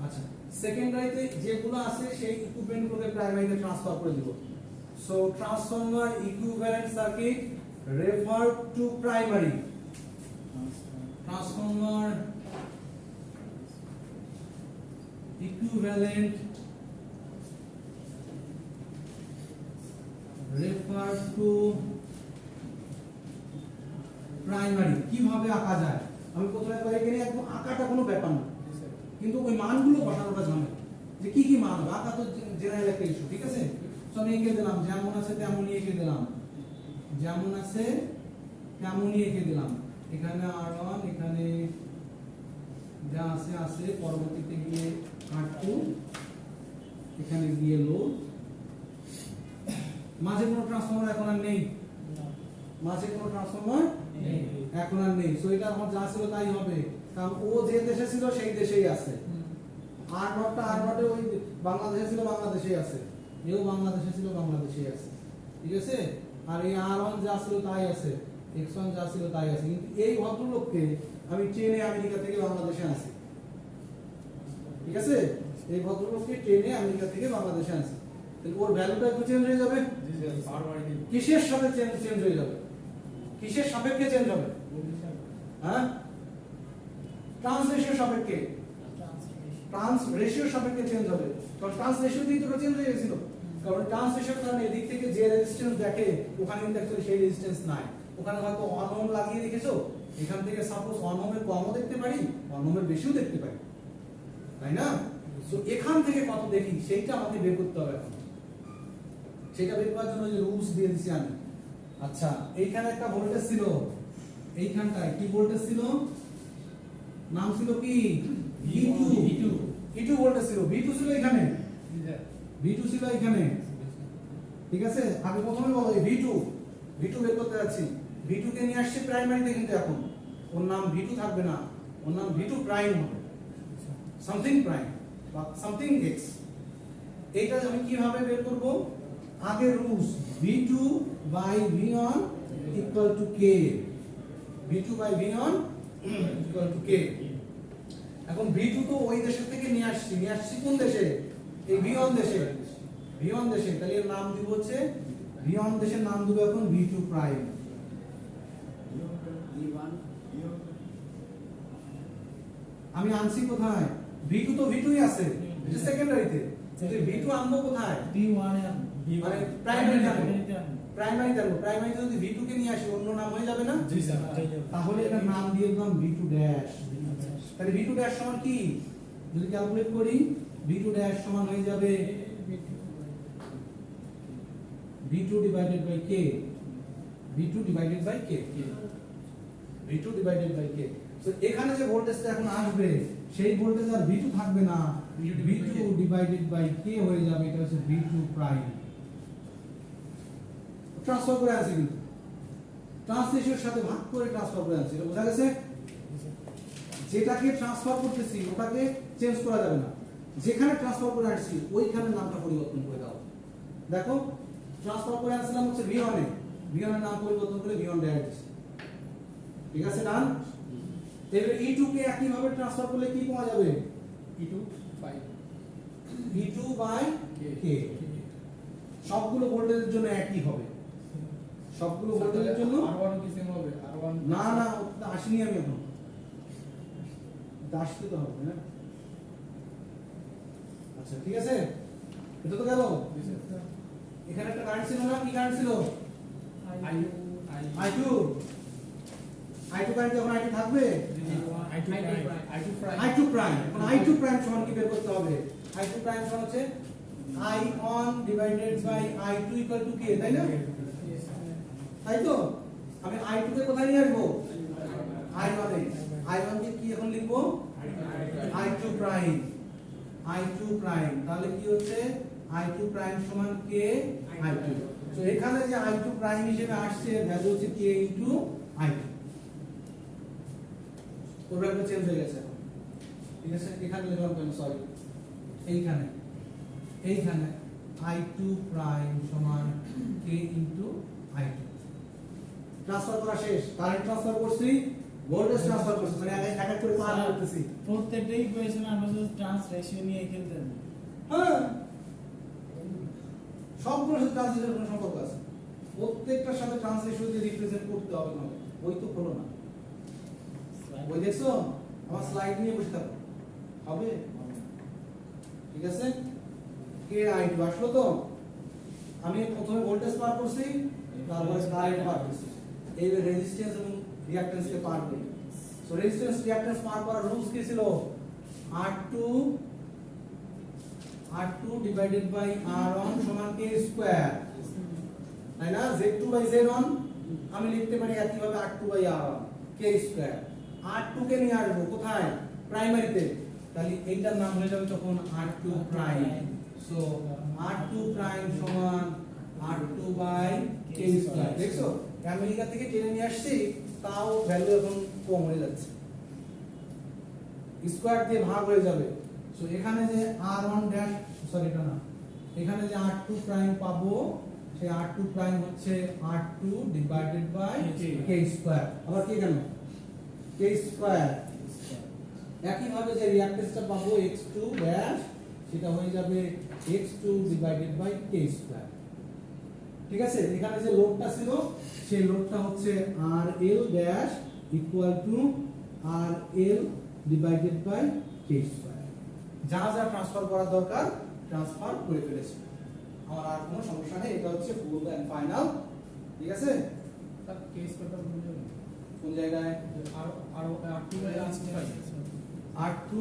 আচ্ছা, সেকেন্ডারিতে যেগুলো আছে সেই ইকুইভ্যালেন্ট গুলোকে প্রাইমারিতে ট্রান্সফার করে দিব। So transformer equivalent circuit refer two primary. Transformer equivalent refer to primary কিভাবে আঁকা যায় আমি প্রথমে কয়ে গেলে একদম আঁকাটা কোনো ব্যাপার না কিন্তু ওই মানগুলো বসানোটা ঝামেলা যে কি মান আঁকা তো জেনারেল একটা ইস্যু ঠিক আছে তো আমি এঁকে দিলাম যেমন আছে তেমনই এঁকে দিলাম যেমন আছে তেমনই এঁকে দিলাম এখানে R1 এখানে যা আছে আছে পরবর্তীতে গিয়ে R2 এখানে গিয়ে লোড মাঝে কোনো ট্রান্সফরমার এখন আর নেই মাঝে কোনো ট্রান্সফরমার নেই এখন আর নেই সো এটা আমার যা ছিল তাই হবে কারণ ও যে দেশে ছিল সেই দেশেই আছে R0টা R0 ওই বাংলাদেশে ছিল বাংলাদেশেই আছে এও বাংলাদেশে ছিল বাংলাদেশেই আছে ঠিক আছে আর এই R1 যা ছিল তাই আছে X1 যা ছিল তাই আছে কিন্তু এই ভদ্রলোককে আমি ট্রেনে আমেরিকা থেকে বাংলাদেশে আসি ঠিক আছে এই ভদ্রলোককে ট্রেনে আমেরিকা থেকে বাংলাদেশে আসি তাহলে ওর ভ্যালুটা একটু চেঞ্জ হয়ে যাবে কিসের সাথে চেঞ্জ হয়ে যাবে কিসের সাপেক্ষে চেঞ্জ হবে হ্যাঁ ট্রান্স রেশিও সাপেক্ষে ট্রান্স রেশিও সাপেক্ষে চেঞ্জ হবে কারণ ট্রান্স রেশিও দিয়ে তো চেঞ্জ হয়ে গেছিল কারণ ট্রান্স রেশিওর কারণে এদিক থেকে যে রেজিস্ট্যান্স দেখে ওখানে কিন্তু অ্যাকচুয়ালি সেই রেজিস্ট্যান্স নাই ওখানে হয়তো 1 ওহম লাগিয়ে রেখেছো এখান থেকে সাপোজ 1 ওহমের কমও দেখতে পারি 1 ওহমের বেশিও দেখতে পারি তাই না সো এখান থেকে কত দেখি সেইটা আমাকে বের করতে হবে এখন সেটা বের করার জন্য যে রুলস দিয়ে দিছি আমি আচ্ছা এইখানে একটা ভোল্টেজ ছিল এইখানটায় কি ভোল্টেজ ছিল নাম ছিল কি V2 ভোল্টেজ ছিল V2 ছিল এখানে V2 ছিল এখানে ঠিক আছে আগে প্রথমে বলো এই V2 বের করতে যাচ্ছি V2 কে নিয়ে আসছে প্রাইমারিতে কিন্তু এখন ওর নাম V2 থাকবে না ওর নাম V2 প্রাইম হবে সামথিং প্রাইম বা সামথিং x এইটা আমি কিভাবে বের করব আগের rules V2 by V1 equal to K V2 by V1 equal to K এখন V2 তো ওই দেশ থেকে নিয়ে আসছি কোন দেশে এই V1 দেশে তাহলে এর নাম দিব হচ্ছে V1 দেশের নাম দিব এখন V2 প্রাইম আমি আনছি কোথায় V2 তো V2ই আছে এটা সেকেন্ডারিতে V2 আনবো কোথায় B1 এর মানে প্রাইমারিতে যদি V2 কে নিয়ে আসি অন্য নাম হয়ে যাবে না জি স্যার তাহলে এটার নাম দিয়ে দিলাম V2 ড্যাশ তাহলে V2 ড্যাশ সমান কি যদি ক্যালকুলেট করি V2 ড্যাশ সমান হয়ে যাবে V2 divided by K V2 divided by K V2 divided by K so এখানে যে ভোল্টেজটা এখন আসবে সেই ভোল্টেজ আর V2 থাকবে না V2 divided by K হয়ে যাবে এটা হচ্ছে V2 প্রাইম ট্রান্সফার করে আছে কিন্তু ট্রান্সলেশনের সাথে ভাগ করে ট্রান্সফার করে আছে এটা বোঝা গেছে যেটাকে ট্রান্সফার করতেছি ওটাকে চেঞ্জ করা যাবে না যেখানে ট্রান্সফার করে আসছি ওইখানে নামটা পরিবর্তন করে দাও দেখো ট্রান্সফার করে আসলাম হচ্ছে V1 এ V1 এর নাম পরিবর্তন করে V1 ডাইরেক্ট দিছি ঠিক আছে ডান এবার E2 কে একই ভাবে ট্রান্সফার করলে কি পাওয়া যাবে E2 by K সবগুলো ভোল্টেজের জন্য একই হবে সবগুলো ভোল্টেজের জন্য R1 কি সেম হবে R1 না ওটা আসেনি আমি এখন আসতে তো হবে না আচ্ছা ঠিক আছে এটা তো গেল এখানে একটা কারেন্ট ছিল না কি কারেন্ট ছিল I2 কারেন্ট যখন I2 থাকবে I2 প্রাইম এখন I2 প্রাইম সমান কি বের করতে হবে I2 প্রাইম সমান হচ্ছে I1 divided by I2 equal to K তাই না তাই তো আমি I2 কে কোথায় নিয়ে আসবো I1 এ I1 কে কি এখন লিখবো I2 প্রাইম তাহলে কি হচ্ছে I2 প্রাইম সমান K I2 তো এখানে যে I2 প্রাইম হিসেবে আসছে ভ্যালু হচ্ছে K ইনটু I2 ওর ভ্যালু চেঞ্জ হয়ে গেছে ঠিক আছে এখানে লিখলাম কেন সরি এইখানে I2 প্রাইম সমান K ইনটু I2 ট্রান্সফার করা শেষ কারেন্ট ট্রান্সফার করছি ভোল্টেজ ট্রান্সফার করছি মানে এক এক করে পার করতেছি প্রত্যেকটা ইকুয়েশন আমরা শুধু ট্রান্স রেশিও নিয়ে খেলতেন হ্যাঁ সবগুলোর সাথে ট্রান্সলেশনের কোনো সম্পর্ক আছে প্রত্যেকটার সাথে ট্রান্সলেশন দিয়ে রিপ্রেজেন্ট করতে হবে না বই তো খোলো না বই দেখছো আমার স্লাইড নিয়ে বসে থাকো হবে ঠিক আছে কে আই2 আসলো তো আমি প্রথমে ভোল্টেজ পার করছি তারপরে কারেন্ট পার করছি এই রেজিস্ট্যান্স এবং রিঅ্যাকট্যান্স কে পার করি সো রেজিস্ট্যান্স রিঅ্যাকট্যান্স পার করার রুলস কি ছিল R2 divided by R1 সমান k স্কয়ার তাই না Z2 by Z1 আমি লিখতে পারি একইভাবে R2 by R1 k square R2 কে নিয়ে আসবো কোথায় প্রাইমারিতে তাহলে এইটার নাম হয়ে যাবে তখন R2 prime so R2 prime সমান R2 by k স্কয়ার দেখছো আমেরিকা থেকে টেনে নিয়ে আসছি তাও ভ্যালু এখন কম হয়ে যাচ্ছে স্কয়ার দিয়ে ভাগ হয়ে যাবে সো এখানে যে R1 ড্যাশ সরি এটা না এখানে যে R2 প্রাইম পাবো সেই R2 প্রাইম হচ্ছে R2 divided by k square আবার কি কেন k স্কয়ার একই ভাবে যে রিঅ্যাকট্যান্সটা পাবো x2 ড্যাশ সেটা হয়ে যাবে x2 divided by k square ঠিক আছে এখানে যে লোডটা ছিল সেই লোডটা হচ্ছে RL dash equal to RL divided by k square যা যা ট্রান্সফার করা দরকার ট্রান্সফার করে ফেলেছি আমার আর কোনো সমস্যা নেই এটা হচ্ছে ফুল এন্ড ফাইনাল ঠিক আছে তার কেস পেপার বুঝে কোন জায়গায় আর R2 by R2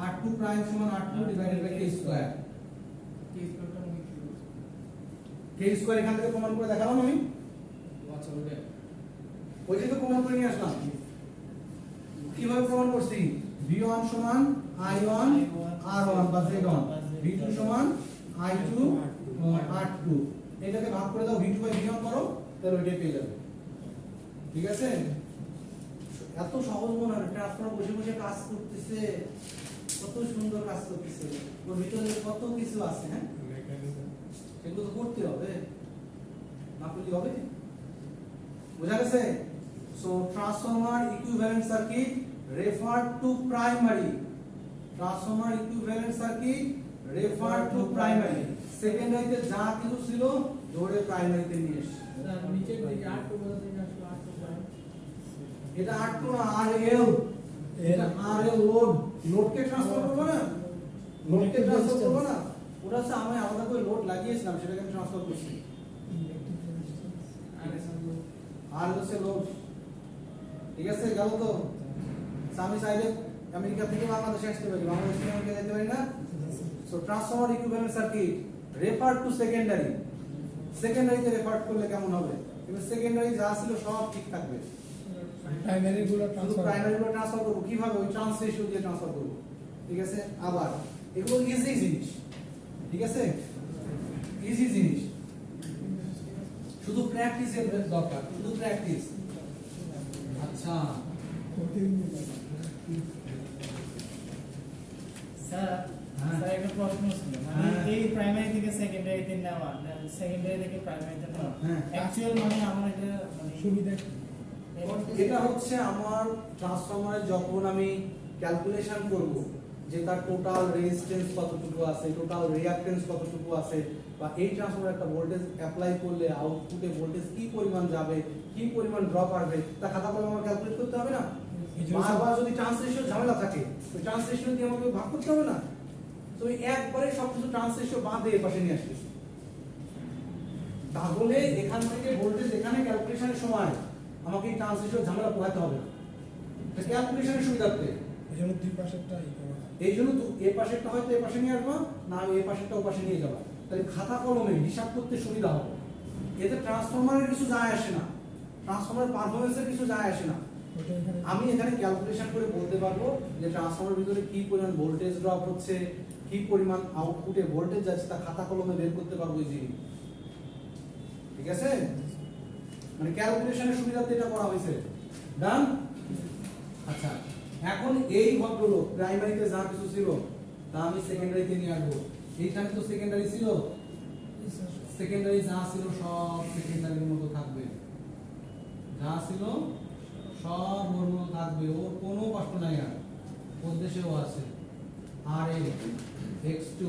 R2 prime সমান R2 divided by k square case পেপারটা আমি কি k স্কয়ার এখান থেকে প্রমাণ করে দেখালাম আমি আচ্ছা ওটা ওইটা তো প্রমাণ করে নিয়ে আসলাম কিভাবে প্রমাণ করছি V1 সমান I1 R1 বা Z1 V2 সমান I2 R2 এটাকে ভাগ করে দাও V2 বাই V1 করো তাহলে ওইটাই পেয়ে যাবে ঠিক আছে এত সহজ মনে হয় ট্রান্সফার বসে বসে কাজ করতেছে কত সুন্দর কাজ করতেছে ওর ভিতরে কত কিছু আছে হ্যাঁ সেগুলো তো করতে হবে না করলে হবে বোঝা গেছে so transformer equivalent circuit referred to primary transformer equivalent circuit referred to primary secondary তে যা কিছু ছিল ধরে প্রাইমারি তে নিয়ে এসে স্যার নিচের দিকে R2 কোথা থেকে আসলো R2 প্রাইম এটা R2 না RL এটা RL লোড কে ট্রান্সফার করব না লোড কে ট্রান্সফার করব না ওটা হচ্ছে আমি আলাদা করে লোড লাগিয়েছিলাম সেটাকে আমি ট্রান্সফার করছি আর হচ্ছে লোড ঠিক আছে গেল তো আমি চাইলে আমেরিকা থেকে বাংলাদেশে আসতে পারি বাংলাদেশ থেকে আমেরিকা যেতে পারি না so transformer equivalent circuit refer to সেকেন্ডারিতে রেফার করলে কেমন হবে এবার সেকেন্ডারি যা ছিল সব ঠিক থাকবে প্রাইমারি গুলো শুধু ট্রান্সফার প্রাইমারি গুলো ট্রান্সফার করব কিভাবে ওই ট্রান্স রেশিও দিয়ে ট্রান্সফার করব ঠিক আছে আবার এগুলো ইজি জিনিস ঠিক আছে ইজি জিনিস শুধু প্র্যাকটিসের দরকার শুধু প্র্যাকটিস আচ্ছা স্যার হ্যাঁ। স্যার একটা প্রশ্ন ছিল মানে হ্যাঁ। এই প্রাইমারি থেকে সেকেন্ডারিতে নেওয়া সেকেন্ডারি থেকে প্রাইমারিতে নেওয়া হ্যাঁ। অ্যাকচুয়াল মানে আমার এটা মানে সুবিধা এটা হচ্ছে আমার ট্রান্সফরমারে যখন আমি ক্যালকুলেশন করব যে তার টোটাল রেজিস্ট্যান্স কতটুকু আছে টোটাল রিঅ্যাকট্যান্স কতটুকু আছে বা এই ট্রান্সফরমারে একটা ভোল্টেজ অ্যাপ্লাই করলে আউটপুটে ভোল্টেজ কি পরিমাণ যাবে কি পরিমাণ ড্রপ আসবে তা খাতা কলমে আমার ক্যালকুলেট করতে হবে না বারবার যদি ট্রান্সলেশন ঝামেলা থাকে তো ট্রান্সলেশন দিয়ে আমাকে ভাগ করতে হবে না তো একবারে সবকিছু ট্রান্সলেশন বাদ দিয়ে পাশে নিয়ে আসবে তাহলে এখান থেকে ভোল্টেজ এখানে ক্যালকুলেশনের সময় আমাকে এই ট্রান্সলেশন ঝামেলা পোহাতে হবে না ক্যালকুলেশনের সুবিধার্থে এই জন্য দুই পাশেরটা ই করা এই জন্য এ পাশেরটা হয়তো এ পাশে নিয়ে আসবো না এ পাশেরটা ও পাশে নিয়ে যাবো তাহলে খাতা কলমে হিসাব করতে সুবিধা হবে এতে ট্রান্সফরমারের কিছু যায় আসে না ট্রান্সফরমার পারফরমেন্সের কিছু যায় আসে না ওটা এখানে আমি এখানে ক্যালকুলেশন করে বলতে পারবো যে ট্রান্সফরমারের ভিতরে কি পরিমাণ ভোল্টেজ ড্রপ হচ্ছে কি পরিমাণ আউটপুটে ভোল্টেজ যাচ্ছে তা খাতা কলমে বের করতে পারবো ইজিলি ঠিক আছে মানে ক্যালকুলেশনের সুবিধাতে এটা করা হয়েছে ডান আচ্ছা এখন এই ভদ্রলোক প্রাইমারিতে যা কিছু ছিল তা আমি সেকেন্ডারিতে নিয়ে আসবো এইখানে তো সেকেন্ডারি ছিল সেকেন্ডারি যা ছিল সব সেকেন্ডারির মতো থাকবে, যা ছিল সব ওর মতো থাকবে, ওর কোনো কষ্ট নাই। আর ওর দেশেও আছে আর এ x2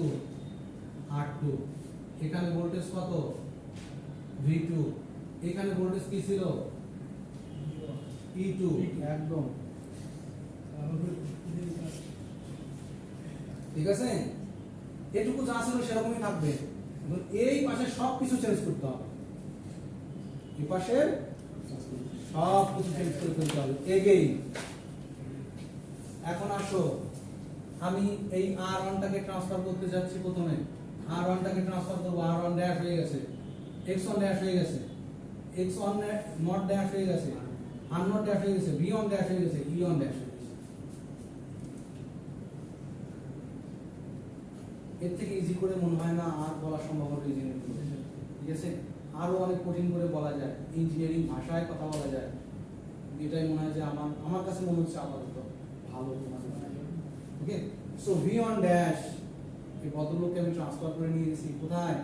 r2, এখানে ভোল্টেজ কত v2, এখানে ভোল্টেজ কি ছিল e2, একদম ঠিক আছে। এটুকু যা ছিল সেরকমই থাকবে, এবং এই পাশে সব কিছু চেঞ্জ করতে হবে, এই পাশে সব কিছু চেঞ্জ করে ফেলতে হবে এগেইন। এখন আসো, আমি এই r1 টাকে ট্রান্সফার করতে যাচ্ছি, প্রথমে r1 টাকে ট্রান্সফার করব, r1 ড্যাশ হয়ে গেছে, x1 ড্যাশ হয়ে গেছে, x1 নট ড্যাশ হয়ে গেছে, r নট ড্যাশ হয়ে গেছে, v1 ড্যাশ হয়ে গেছে, e1 ড্যাশ হয়ে গেছে। এর থেকে ইজি করে মনে হয় না আর বলা সম্ভব হবে ইঞ্জিনিয়ারিং, ঠিক আছে। আরো অনেক কঠিন করে বলা যায়, ইঞ্জিনিয়ারিং ভাষায় কথা বলা যায়, এটাই মনে হয় যে আমার কাছে মনে হচ্ছে আপাতত ভালো। ওকে, সো v1 ড্যাশ এই ভদ্রলোককে আমি ট্রান্সফার করে নিয়ে গেছি কোথায়,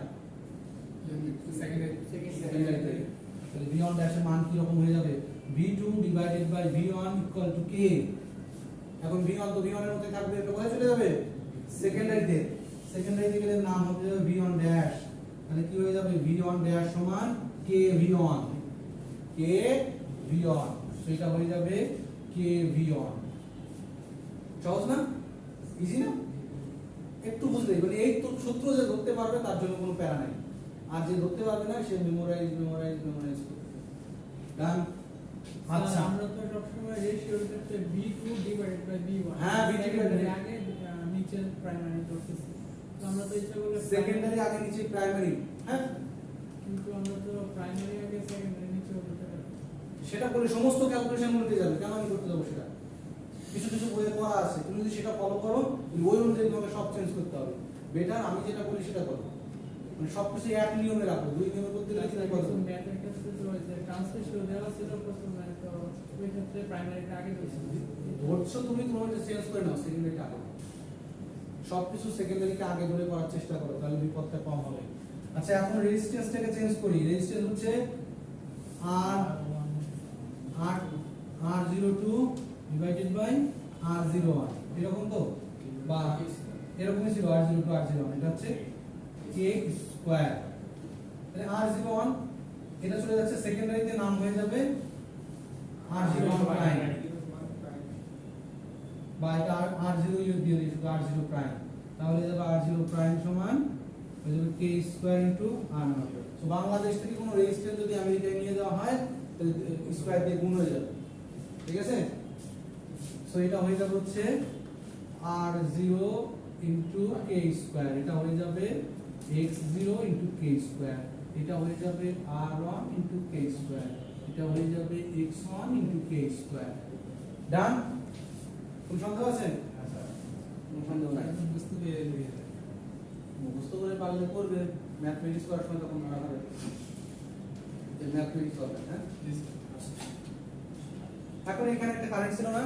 সেকেন্ডারিতে। তাহলে v1 ড্যাশের মান কি রকম হয়ে যাবে, v2 divided by v1 equal to k। এখন v1 তো v1 এর মধ্যে থাকবে, এটা কোথায় চলে যাবে, সেকেন্ডারিতে। সেকেন্ডারিতে গেলে নাম হয়ে যাবে v1 ড্যাশ, তাহলে কি হয়ে যাবে, v1 ড্যাশ সমান k v1, k v1, সেটা হয়ে যাবে k v1। সহজ না, ইজি না, একটু বুঝলে মানে এই তো সূত্র যে ধরতে পারবে তার জন্য কোনো প্যারা নাই, আর যে ধরতে পারবে না সে মেমোরাইজ করবে। ডান। আচ্ছা, আমরা তো সবসময় রেশিওর ক্ষেত্রে v2 ডিভাইডেড বাই v1, হ্যাঁ, v2 divided by- আগে নিচের প্রাইমারি ধরতেছি, তো আমরা তো ইচ্ছা করলে সেকেন্ডারি আগে নিচে প্রাইমারি, হ্যাঁ কিন্তু আমরা তো প্রাইমারি আগে সেকেন্ডারি নিচে হতে পারি। সেটা বলে সমস্ত ক্যালকুলেশন উল্টে যাবে, কেন আমি করতে যাবো সেটা, কিছু কিছু বইয়ে করা আছে, তুমি যদি সেটা ফলো করো ওই অনুযায়ী তোমাকে সব চেঞ্জ করতে হবে। বেটার আমি যেটা বলি সেটা করো, মানে সবকিছু এক নিয়মে রাখো, দুই নিয়মে করতে গেলে কি করবে, ম্যাথের ক্ষেত্রে তো ওই যে ট্রান্সলেশন দেওয়া ছিল প্রথমে, তো ওই ক্ষেত্রে প্রাইমারিটা আগে দিয়েছি। ধরছো তুমি তোমার চেঞ্জ করে নাও, সেকেন্ডারিটা আগে নাও। সবকিছু সেকেন্ডারিকে আগে ধরে করার চেষ্টা করো, তাহলে বিপদটা কম হবে। আচ্ছা, এখন রেজিস্ট্যান্সটাকে চেঞ্জ করি। রেজিস্ট্যান্স হচ্ছে R02 ডিভাইডেড বাই R01, এরকম তো, বা এরকমই ছিল R02 R01, এটা হচ্ছে k স্কয়ার। তাহলে R01 এটা চলে যাচ্ছে সেকেন্ডারিতে, নাম হয়ে যাবে R01 প্রাইম, বা এটা R0 ইউজ দিয়ে দিই শুধু R0 প্রাইম, তাহলে যাবে R0 প্রাইম সমান হয়ে যাবে k square into R0। So Bangladesh থেকে কোনো রেজিস্ট্যান্স যদি আমেরিকায় নিয়ে যাওয়া হয় তাহলে স্কয়ার দিয়ে গুণ হয়ে যাবে, ঠিক আছে। সো এটা হয়ে যাবে হচ্ছে R0 ইনটু k স্কয়ার, এটা হয়ে যাবে x0 ইনটু k স্কয়ার, এটা হয়ে যাবে R1 ইনটু k স্কয়ার, এটা হয়ে যাবে x1 ইনটু k স্কয়ার। ডান। কোন সন্দেহ আছে? কোন সন্দেহ নাই, বুঝতে পেরে মুখস্থ করে পারলে করবে, ম্যাথমেটিক্স করার সময় তখন মনে হবে যে ম্যাথমেটিক্স হবে। হ্যাঁ, এখন এখানে একটা কারেন্ট ছিল না,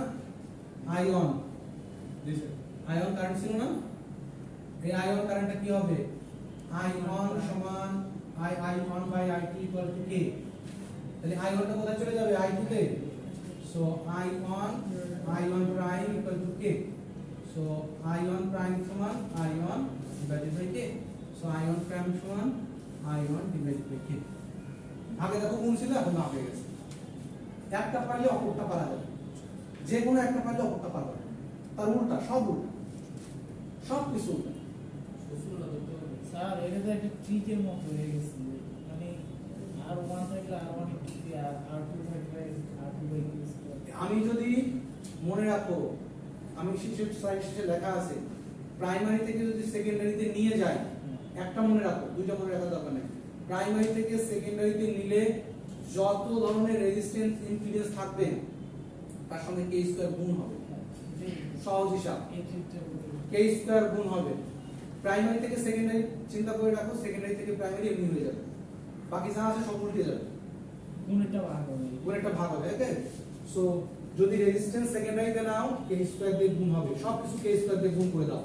আয়ন, আয়ন কারেন্ট ছিল না, এই আয়ন কারেন্টটা কি হবে, I1 সমান I1 by I2 equal to k। তাহলে আয়নটা কোথায় চলে যাবে, I2 তে। So I1 prime equal to k। So I1 prime সমান I1 divided by k। So I1 prime সমান I1 ডিভাইডেড বাই k। আগে দেখো কোন ছিল, এখন না হয়ে গেছে। একটা পারলে অপরটা পারা যাবে, যে কোনো একটা পারলে অপরটা পারবে না, তার উল্টা, সব উল্টা, সব কিছু উল্টা। স্যার এটা তো একটা ট্রিকের মতো হয়ে গেছে, মানে R1 থাকলে R1 কি আর R2 থাকলে R2 বাই k স্কয়ার। আমি যদি মনে রাখো, আমি শিশুর স্লাইড শেষে লেখা আছে, প্রাইমারি থেকে যদি সেকেন্ডারিতে নিয়ে যাই, একটা মনে রাখো, দুইটা মনে রাখার দরকার নেই। প্রাইমারি থেকে সেকেন্ডারিতে নিলে যত ধরনের রেজিস্ট্যান্স ইম্পিডেন্স থাকবে তার সঙ্গে k স্কয়ার গুণ হবে, সহজ হিসাব, এই ট্রিকটা বলতে k স্কয়ার গুণ হবে। প্রাইমারি থেকে সেকেন্ডারি চিন্তা করে রাখো, সেকেন্ডারি থেকে প্রাইমারি এমনি হয়ে যাবে, বাকি যা আছে সব উল্টে যাবে, গুণটা ভাগ হবে। গুণ একটা ভাগ হবে। ওকে, সো যদি রেজিস্ট্যান্স সেকেন্ডারিতে নাও k স্কয়ার দিয়ে গুণ হবে, সবকিছু k স্কয়ার দিয়ে গুণ করে দাও।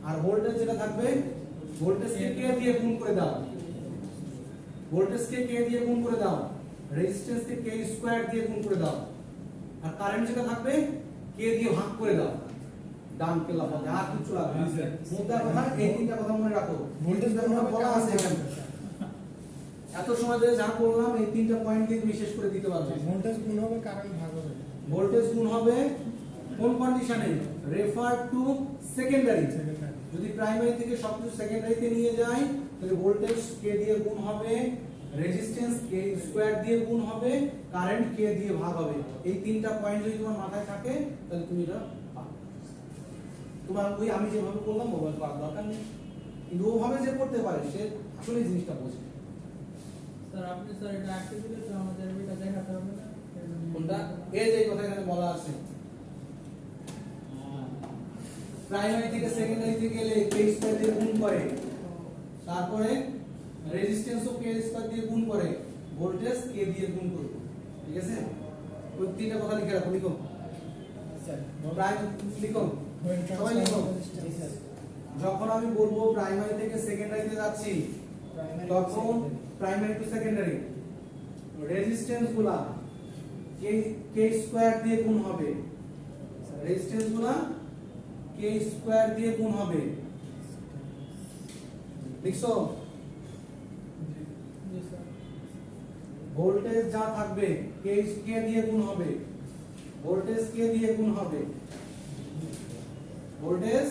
আর ভোল্টেজ যেটা থাকবে, ভোল্টেজকে k দিয়ে গুণ করে দাও, ভোল্টেজকে কে দিয়ে গুণ করে দাও, রেজিস্ট্যান্সকে কে স্কয়ার দিয়ে গুণ করে দাও, আর কারেন্ট যেটা থাকবে কে দিয়ে ভাগ করে দাও। ডান কে লাফাতে আর কিছু লাগবে না। মুদ্রার কথা এই তিনটা কথা মনে রাখো। ভোল্টেজ যেমন বলা আছে এখানে, এত সময় ধরে যা বললাম এই তিনটা পয়েন্ট দিয়ে তুমি শেষ করে দিতে পারবে। ভোল্টেজ গুণ হবে কারেন্ট ভাগ হবে। ভোল্টেজ গুণ হবে কোন কন্ডিশনে, রেফার টু সেকেন্ডারি। যদি প্রাইমারি থেকে সবকিছু সেকেন্ডারিতে নিয়ে যাই তাহলে ভোল্টেজ কে দিয়ে গুণ হবে, রেজিস্ট্যান্স কে স্কয়ার দিয়ে গুণ হবে, কারেন্ট কে দিয়ে ভাগ হবে। এই তিনটা পয়েন্ট যদি তোমার মাথায় থাকে তাহলে তুমি এটা পারবে। তোমার ওই আমি যেভাবে বললাম মোবাইল করার দরকার নেই, কিন্তু ওভাবে যে করতে পারে সে আসলে জিনিসটা বোঝে। স্যার আপনি স্যার এটা আঁকতে দিলে তো আমাদের এটা দেখাতে হবে না কোনটা, এই যে কথা এখানে বলা আছে প্রাইমারি থেকে সেকেন্ডারিতে গেলে কে স্কয়ার দিয়ে গুণ করে, তারপরে রেজিস্ট্যান্স ও কে স্কয়ার দিয়ে গুণ করে, ভোল্টেজ কে দিয়ে গুণ করবে। ঠিক আছে, ওই তিনটা কথা লিখে রাখো, লিখো স্যার প্রাইম লিখো সবাই লিখো। যখন আমি বলবো প্রাইমারি থেকে সেকেন্ডারিতে যাচ্ছি তখন প্রাইমারি টু সেকেন্ডারি রেজিস্ট্যান্স গুলা কে স্কয়ার দিয়ে গুণ হবে, রেজিস্ট্যান্স গুলা কে স্কয়ার দিয়ে গুণ হবে। লিখছো? জি স্যার ভোল্টেজ যা থাকবে কে দিয়ে গুণ হবে, ভোল্টেজ কে দিয়ে গুণ হবে, ভোল্টেজ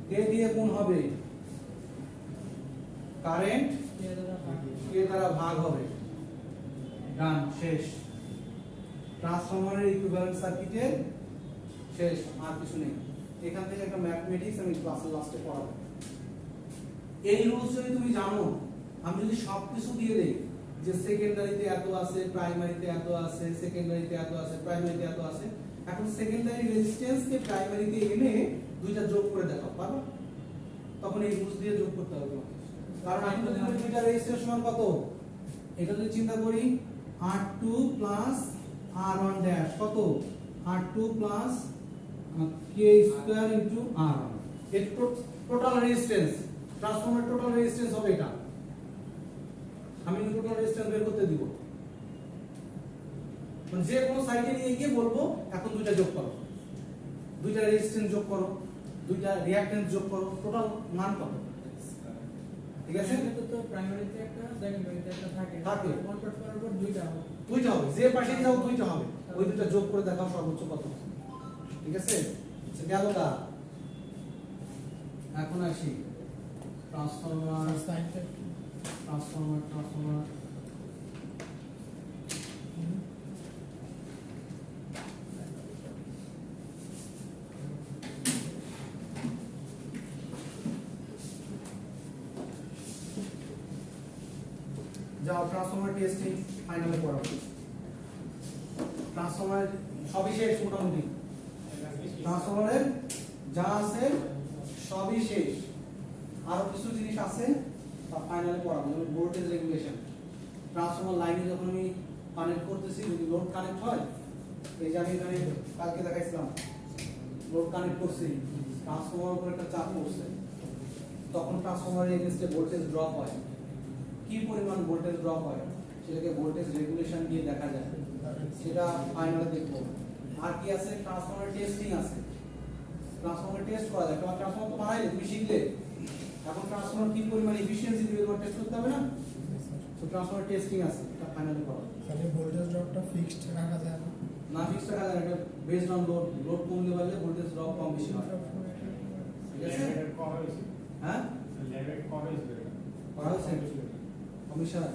কে দিয়ে গুণ হবে, কারেন্ট কে দ্বারা ভাগ হবে। ডান, শেষ। ট্রান্সফরমারের ইকুইভ্যালেন্ট সার্কিটের শেষ, আর কিছু নেই। এখান থেকে একটা ম্যাথমেটিক্স আমি ক্লাসের লাস্টে পড়াবো। এই রুলস যদি তুমি জানো, আমি যদি সবকিছু দিয়ে দেই যে সেকেন্ডারিতে এত আছে, প্রাইমারিতে এত আছে, সেকেন্ডারিতে এত আছে, প্রাইমারিতে এত আছে, এখন সেকেন্ডারি রেজিস্ট্যান্স কে প্রাইমারিতে এনে দুইটা যোগ করে দেখাও, পারবা? তখন এই রুলস দিয়ে যোগ করতে হবে। কারণ আমি যদি বলি দুইটা রেজিস্ট্যান্স সমান কত, এটা যদি চিন্তা করি R2 প্লাস R1 ড্যাশ কত, R2 plus K square into R1, এর total resistance, transformer total resistance হবে এটা। আমি টোটাল রেজিস্ট্যান্স বের করতে দিব, মানে যে কোনো সাইডে নিয়ে গিয়ে বলবো এখন দুইটা যোগ করো, দুইটা রেজিস্ট্যান্স যোগ করো, দুইটা রিঅ্যাকট্যান্স যোগ করো, টোটাল মান কত। ঠিক আছে, এটা তো প্রাইমারিতে একটা সেকেন্ডারিতে একটা থাকে থাকে। কনভার্ট করার পর দুইটা হবে। দুইটা হবে, যে পাশে যাও দুইটা হবে, ওই দুইটা যোগ করে দেখাও সর্বোচ্চ কত। ঠিক আছে, গেল না। এখন আসি ট্রান্সফরমার, সাইনটা ট্রান্সফরমার, ট্রান্সফরমার। যাও ট্রান্সফরমার টেস্টিং ফাইনালে পড়াবো। ট্রান্সফরমার সবই শেষ মোটামুটি, ট্রান্সফরমারের যা আছে সবই শেষ। আরো কিছু জিনিস আছে তা ফাইনালে পড়াবো, যেমন ভোল্টেজ রেগুলেশন। ট্রান্সফরমার লাইনে যখন আমি কানেক্ট করতেছি, যদি লোড কানেক্ট হয়, এই যে আমি এখানে কালকে দেখাইছিলাম, লোড কানেক্ট করছি, ট্রান্সফরমার উপর একটা চাপ পড়ছে, তখন ট্রান্সফরমারের এগেইনস্টে ভোল্টেজ ড্রপ হয়। কি পরিমাণ ভোল্টেজ ড্রপ হয় সেটাকে ভোল্টেজ রেগুলেশন দিয়ে দেখা যায়, সেটা ফাইনালে দেখবো। আর কি আছে, ট্রান্সফরমার টেস্টিং আছে, ট্রান্সফরমার টেস্ট করা যায়। তোমার ট্রান্সফরমার তো বানাইলে, তুমি শিখলে, এখন ট্রান্সফরমার কি পরিমাণ এফিশিয়েন্সি দিবে তোমার টেস্ট করতে হবে না? তো ট্রান্সফরমার টেস্টিং আছে, এটা ফাইনালে করা। তাহলে ভোল্টেজ ড্রপটা ফিক্সড রাখা যায় না। না ফিক্সড রাখা যায়, এটা বেসড অন লোড, লোড কমলে বাড়লে ভোল্টেজ ড্রপ কম বেশি হয়। ঠিক আছে, হ্যাঁ করা হচ্ছে কমিশন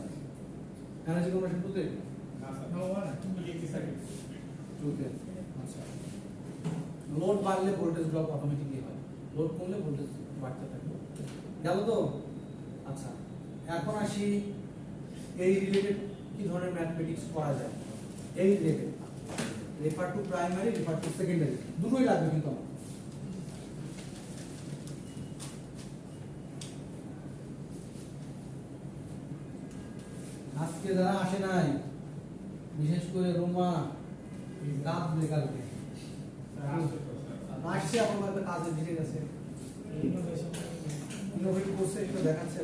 এনার্জি কমিশন টুতে টুতে। আচ্ছা, লোড বাড়লে ভোল্টেজ ড্রপ অটোমেটিকলি হয়, লোড কমলে ভোল্টেজ বাড়তে থাকবে। গেল তো? আচ্ছা, এখন আসি এই রিলেটেড কি ধরনের ম্যাথমেটিক্স করা যায়। এই related refer to primary, refer to secondary, দুটোই লাগবে কিন্তু আমার। আজকে যারা আসে নাই, বিশেষ করে রোমা, রাত বেকালকে আসছে, আপনার একটা কাজে ভিড়ে গেছে, ইনোভেট করছে, এটা দেখাচ্ছে।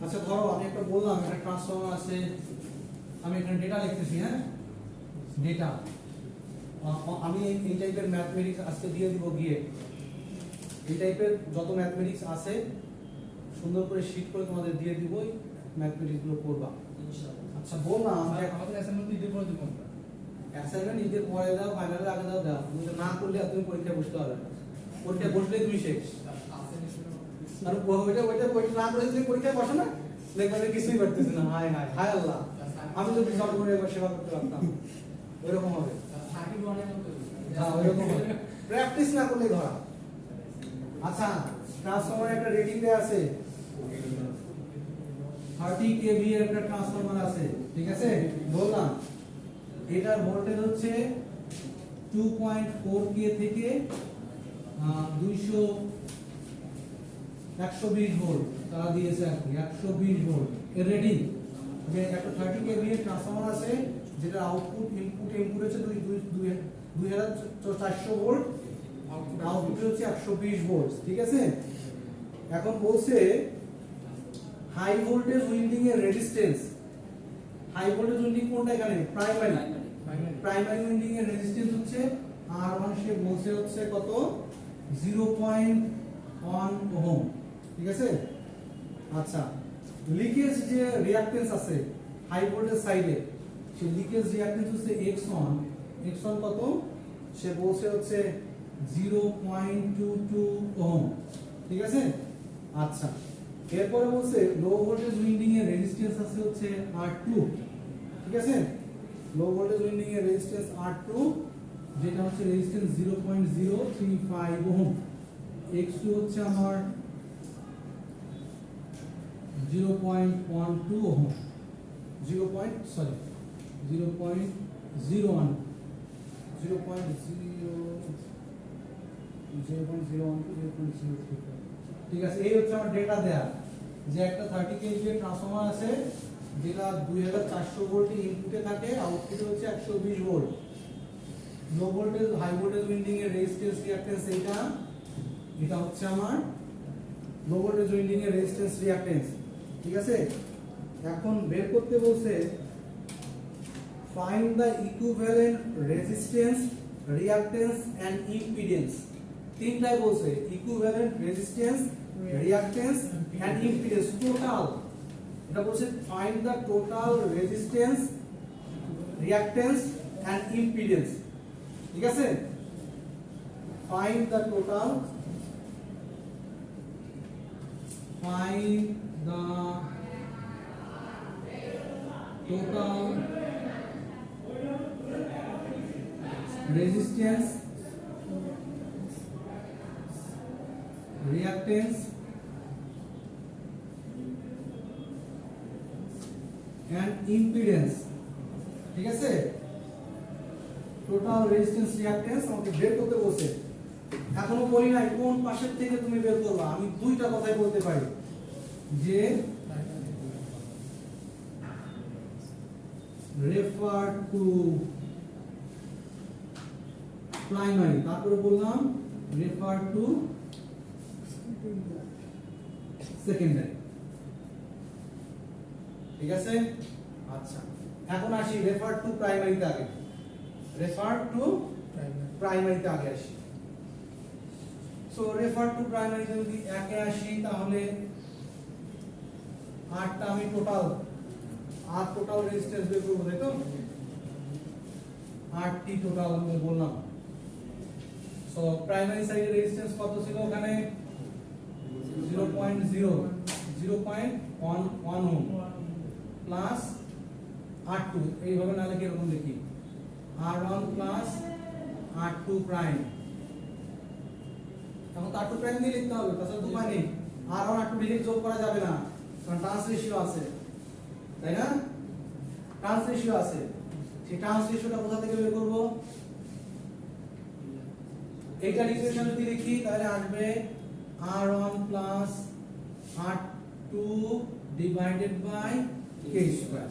আচ্ছা ধরো আমি একটা বললাম একটা ট্রান্সফর্মার আছে, আমি এখানে ডেটা লিখতেছি, হ্যাঁ ডেটা, আমি এই টাইপের ম্যাথমেটিক্স আজকে দিয়ে দিব গিয়ে, এই টাইপের যত ম্যাথমেটিক্স আছে সুন্দর করে শিট করে তোমাদের দিয়ে দিব, ম্যাথমেটিক্স গুলো করবা আচ্ছা বললাম যে আমাদের অ্যাসাইনমেন্ট ঈদের পরে দিব আমরা। অ্যাসাইনমেন্ট ঈদের পরে দাও, ফাইনালের আগে দাও, তুমি তো না করলে আর তুমি পরীক্ষায় বসতে পারবে না, পরীক্ষায় বসলেই তুমি শেষ। আর ওইটা না করে তুমি পরীক্ষায় বসো না, দেখবে যে কিছুই পারতেছি না, হায় হায় হায় আল্লাহ, আমি যদি রিজাল্ট করে এবার সেবা করতে পারতাম, ওইরকম হবে। হ্যাঁ ওইরকম হবে, প্র্যাকটিস না করলে ধরা। আচ্ছা ট্রান্সফরমার একটা রেটিং দেয়া আছে, 30 kV এর একটা ট্রান্সফরমার আছে, ঠিক আছে বললাম এটার ভোল্টেজ হচ্ছে 2.4 k থেকে 120 ভোল্ট তারা দিয়েছে আর কি, 120 ভোল্ট এর রেটিং। যে একটা 30 kV এর ট্রান্সফরমার আছে যেটা আউটপুট ইনপুট হচ্ছে 2400 ভোল্ট, আউটপুট হচ্ছে 120 ভোল্ট, ঠিক আছে। এখন বলছে হাই ভোল্টেজ উইন্ডিং এর রেজিস্ট্যান্স, হাই ভোল্টেজ উইন্ডিং কোনটা এখানে, প্রাইমারি উইন্ডিং এর রেজিস্ট্যান্স হচ্ছে R1, সে বলছে হচ্ছে কত 0.1 ওহম, ঠিক আছে। আচ্ছা লিকেজ যে রিঅ্যাকট্যান্স আছে হাই ভোল্টেজ সাইডে, সে লিকেজ রিঅ্যাকট্যান্স হচ্ছে x1 কত, সে বলছে হচ্ছে 0.22 ওহম, ঠিক আছে। আচ্ছা এরপরে বলছে লো ভোল্টেজ উইন্ডিং এর রেজিস্ট্যান্স আছে হচ্ছে R2, ঠিক আছে, লো ভোল্টেজ উইন্ডিং এর রেজিস্ট্যান্স R2 যেটা হচ্ছে রেজিস্ট্যান্স 0.035 ওহম, x2 হচ্ছে আমার 0.12 ওহম, 0.01 ঠিক আছে। এই হচ্ছে আমার ডেটা দেয়া যে একটা 30 kV এর ট্রান্সফরমার আছে যেটা 2400 ভোল্ট ইনপুটে থাকে, আউটপুটে হচ্ছে 120 volt, low voltage high voltage winding এর রেজিস্ট্যান্স রিঅ্যাকট্যান্স এটা হচ্ছে আমার লো ভোল্টেজ উইন্ডিং এর রেজিস্ট্যান্স রিঅ্যাকট্যান্স, ঠিক আছে। এখন বের করতে বলছে find the equivalent resistance, reactance and impedance, তিনটাই বলছে equivalent resistance, reactance and impedance, total এটা বলছে find the total resistance, reactance and impedance, ঠিক আছে। find the total resistance, reactance and impedance, ঠিক আছে। টোটাল রেজিস্ট্যান্স রিঅ্যাকট্যান্স আমাকে বের করতে বলছে, এখনো বলি নাই কোন পাশের থেকে তুমি বের করবা, আমি দুইটা কথাই বলতে পারি যে refer to primary, তারপরে বললাম refer to secondary, ঠিক আছে। আচ্ছা এখন আসি refer to primary তে আগে, refer to primary তে আগে আসি। সো refer to primary তে যদি একে আসি তাহলে আটটা আমি টোটাল রেজিস্ট্যান্স বের করব, তাই তো 8টি টোটাল আমি বললাম। সো প্রাইমারি সাইডের রেজিস্ট্যান্স কত ছিল ওখানে 0.1 ওহম প্লাস R2, এইভাবে না লিখে এরকম লিখি R1 প্লাস R2 প্রাইম, এখন R2 প্রাইম দিয়ে লিখতে হবে, তাছাড়া উপায় নেই, R1 R2 ডিরেক্ট যোগ করা যাবে না কারণ ট্রান্স রেশিও আছে, তাই না, ট্রান্স রেশিও আছে, সেই ট্রান্স রেশিওটা কোথা থেকে বের করব, এইটার ইকুয়েশন যদি লিখি তাহলে আসবে R1 plus R2 divided by k square.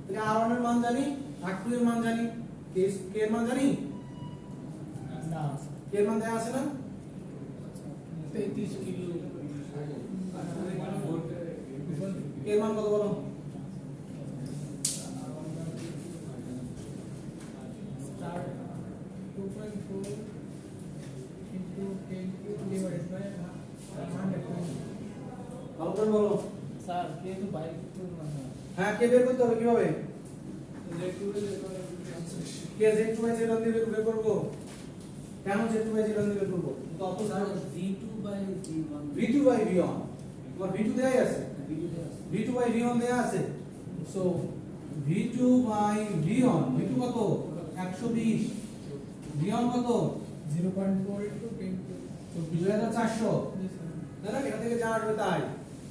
তাহলে R1 এর মান জানি, R2 এর মান জানি, k এর মান জানি না, k এর মান দেয়া আছে না, 33 কিলো এর মান কত বলো? Start 2.4 into 10 divided by 100. ভালো করে বলো। স্যার কে তো বাইক করলাম না হ্যাঁ, কে বের করতে হবে কিভাবে? কে z2 বাই z1 দিয়ে বের করবো? কেন z2 বাই z1 দিয়ে বের করবো? তো অত sir v2 by v1 v2 by v1, তোমার v2 দেয়াই আছে, v2 বাই v1 দেয়া আছে। So v2 by v1, v2 কত? 120, v1 কত? 0.4 into 10 to 2400। না না, এখান থেকে যা আসবে তাই,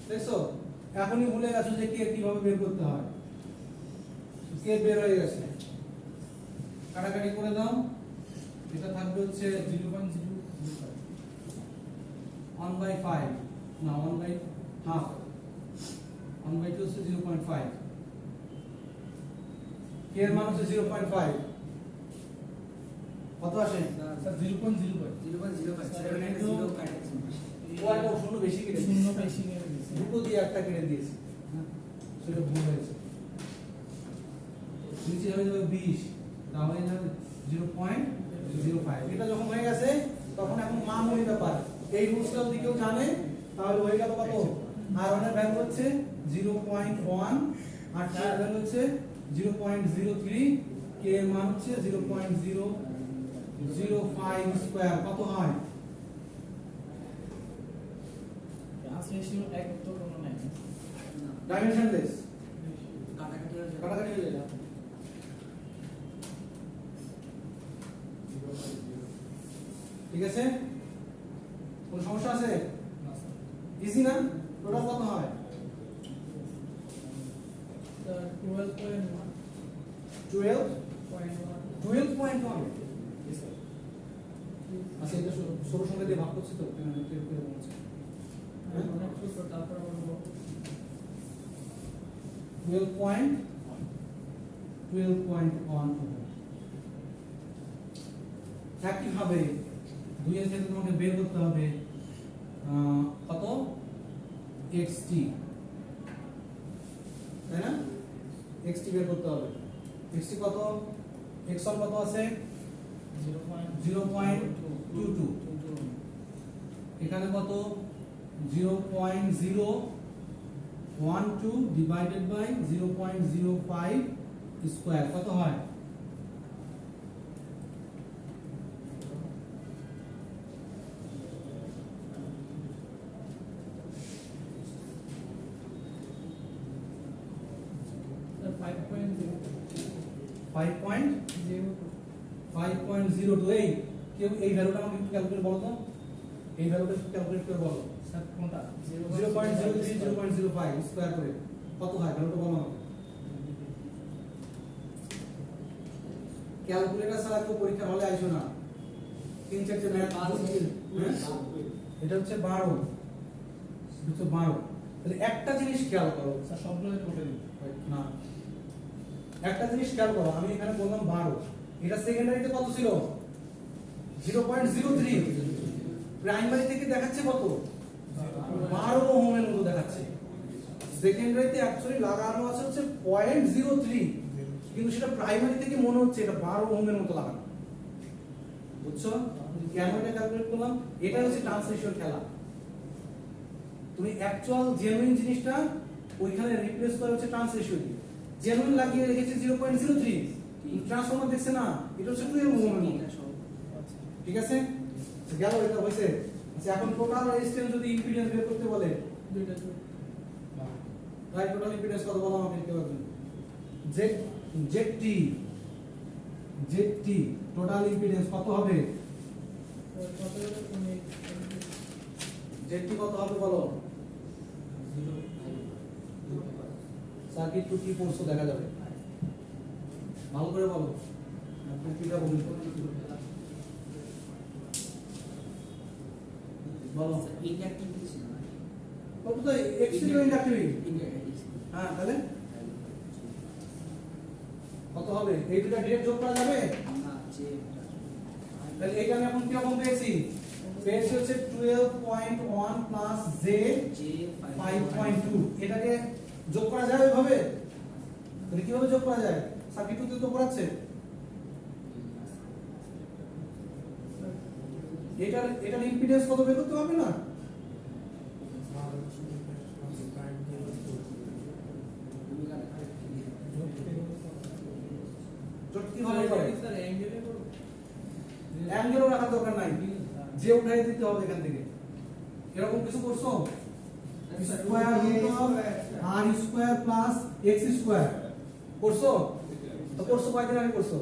দেখছো? এখনই ভুলে গেছো যে কে কিভাবে বের করতে হয়। কে বের হয়ে গেছে, কাটাকাটি করে দাও। এটা থাকবে হচ্ছে 0.005 1 বাই 5, না 1 বাই হাফ, 1 বাই 2 হচ্ছে 0.5, কে এর মান হচ্ছে 0.5, কত আসে? স্যার 0.05 ও একটা শূন্য বেশি কেটে শূন্য দিয়েছে। বেশি করে দিয়েছে দুটো দিয়ে একটা কেটে দিয়েছে, হ্যাঁ, সেটা ভুল হয়েছে। নিচে হয়ে যাবে 20, তা হয়ে যাবে 0.05। এটা যখন হয়ে গেছে তখন এখন মামুলি ব্যাপার, এই রুলসটাও যদি কেউ জানে তাহলে হয়ে গেল কত? r1 এর ভ্যালু হচ্ছে 0.1, আর r2 এর ভ্যালু হচ্ছে 0.03, k এর মান হচ্ছে 0.005 স্কয়ার, কত হয়? ক্লাস রেশিও এক তো কোনো নাই ডাইমেনশনলেস, কাটাকাটি হয়ে যাবে। কাটাকাটি হয়ে যাবে। ঠিক আছে, কোন সমস্যা আছে? ইজি না? টোটাল কত হয়? 12.1. 12.1। আচ্ছা, এটা ষোলো সংখ্যা দিয়ে ভাগ করছি তো, কেন এরকম হচ্ছে? হ্যাঁ? অনেক ছোট, তারপর আবার 12.1। একইভাবে 2 এর ক্ষেত্রে তোমাকে বের করতে হবে কত? xt, তাই না? xt বের করতে হবে। xt কত? x1 কত আছে? 0.22, এখানে কত? 0.012 ডিভাইডেড বাই 0.05 স্কয়ার, কত হয়? Sir, 5.0. 5.02। এই কেউ এই ভ্যালুটা আমাকে একটু ক্যালকুলেট বলো তো, এই ভ্যালুটা একটু ক্যালকুলেট করে বলো। স্যার কোনটা? 0.03 0.05 স্কয়ার করে কত হয় ভ্যালুটা বলো আমাকে। ক্যালকুলেটর ছাড়া কেউ পরীক্ষা হলে আইসো না, 3-4টে ম্যাথ এটা হচ্ছে 12, এটা 12। তাহলে একটা জিনিস খেয়াল করো, স্যার সবগুলো কোটে দিন। না একটা জিনিস খেয়াল করো, আমি এখানে বললাম 12, এটা সেকেন্ডারিতে কত ছিল? 0.03, প্রাইমারি থেকে দেখাচ্ছে কত? 12 ওহমের মতো দেখাচ্ছে। সেকেন্ডারিতে অ্যাকচুয়ালি লাগানো আছে হচ্ছে 0.03, কিন্তু সেটা প্রাইমারি থেকে মনে হচ্ছে এটা 12 ওহমের মতো লাগানো। বুঝছো কেন এটা ক্যালকুলেট করলাম? এটা হচ্ছে ট্রান্সলেশন খেলা। তুমি অ্যাকচুয়াল জেনুইন জিনিসটা ওইখানে রিপ্লেস করা হচ্ছে ট্রান্সলেশন দিয়ে। জেনুইন লাগিয়ে রেখেছে 0.03, ট্রান্সফর্মার দেখছে না, এটা হচ্ছে 12 ওহমের মতো। ঠিক আছে, গেল, এটা হয়েছে। আচ্ছা, এখন টোটাল রেজিস্ট্যান্স যদি ইম্পিডেন্স বের করতে বলে, দুইটা রাইট, টোটাল ইম্পিডেন্স কত বলো আমাকে কেউ একজন? ZT টোটাল ইম্পিডেন্স কত হবে? ZT কত হবে বলো? সার্কিট টু কি পড়ছো দেখা যাবে, ভালো করে বলো। আপনি কিটা বলুন বলো। ইন্ডাক্টিভিটি ছিল না। কত তো এক্সট্রিম ইন্ডাক্টিভিটি। হ্যাঁ, তাহলে কত হবে? এই দুটো ডিরেক্ট যোগ করা যাবে? না, যে তাহলে এইটা আমি এখন কি রকম পেয়েছি? পেয়েছি হচ্ছে 12.1 প্লাস জে যে 5.2। এটাকে যোগ করা যায় এভাবে? তাহলে কিভাবে যোগ করা যায়? সার্কিট টুতে তো করাচ্ছে। এটার ইম্পিডেন্স কত বের করতে পারবে না? জোট কিভাবে করে? স্যার অ্যাঙ্গেলে করব অ্যাঙ্গেলও রাখার দরকার নাই, যে উঠাই দিতে হবে এখান থেকে। এরকম কিছু করছো? Square root of R square plus X square করছো? তো করছো কয়দিন আগে করছো?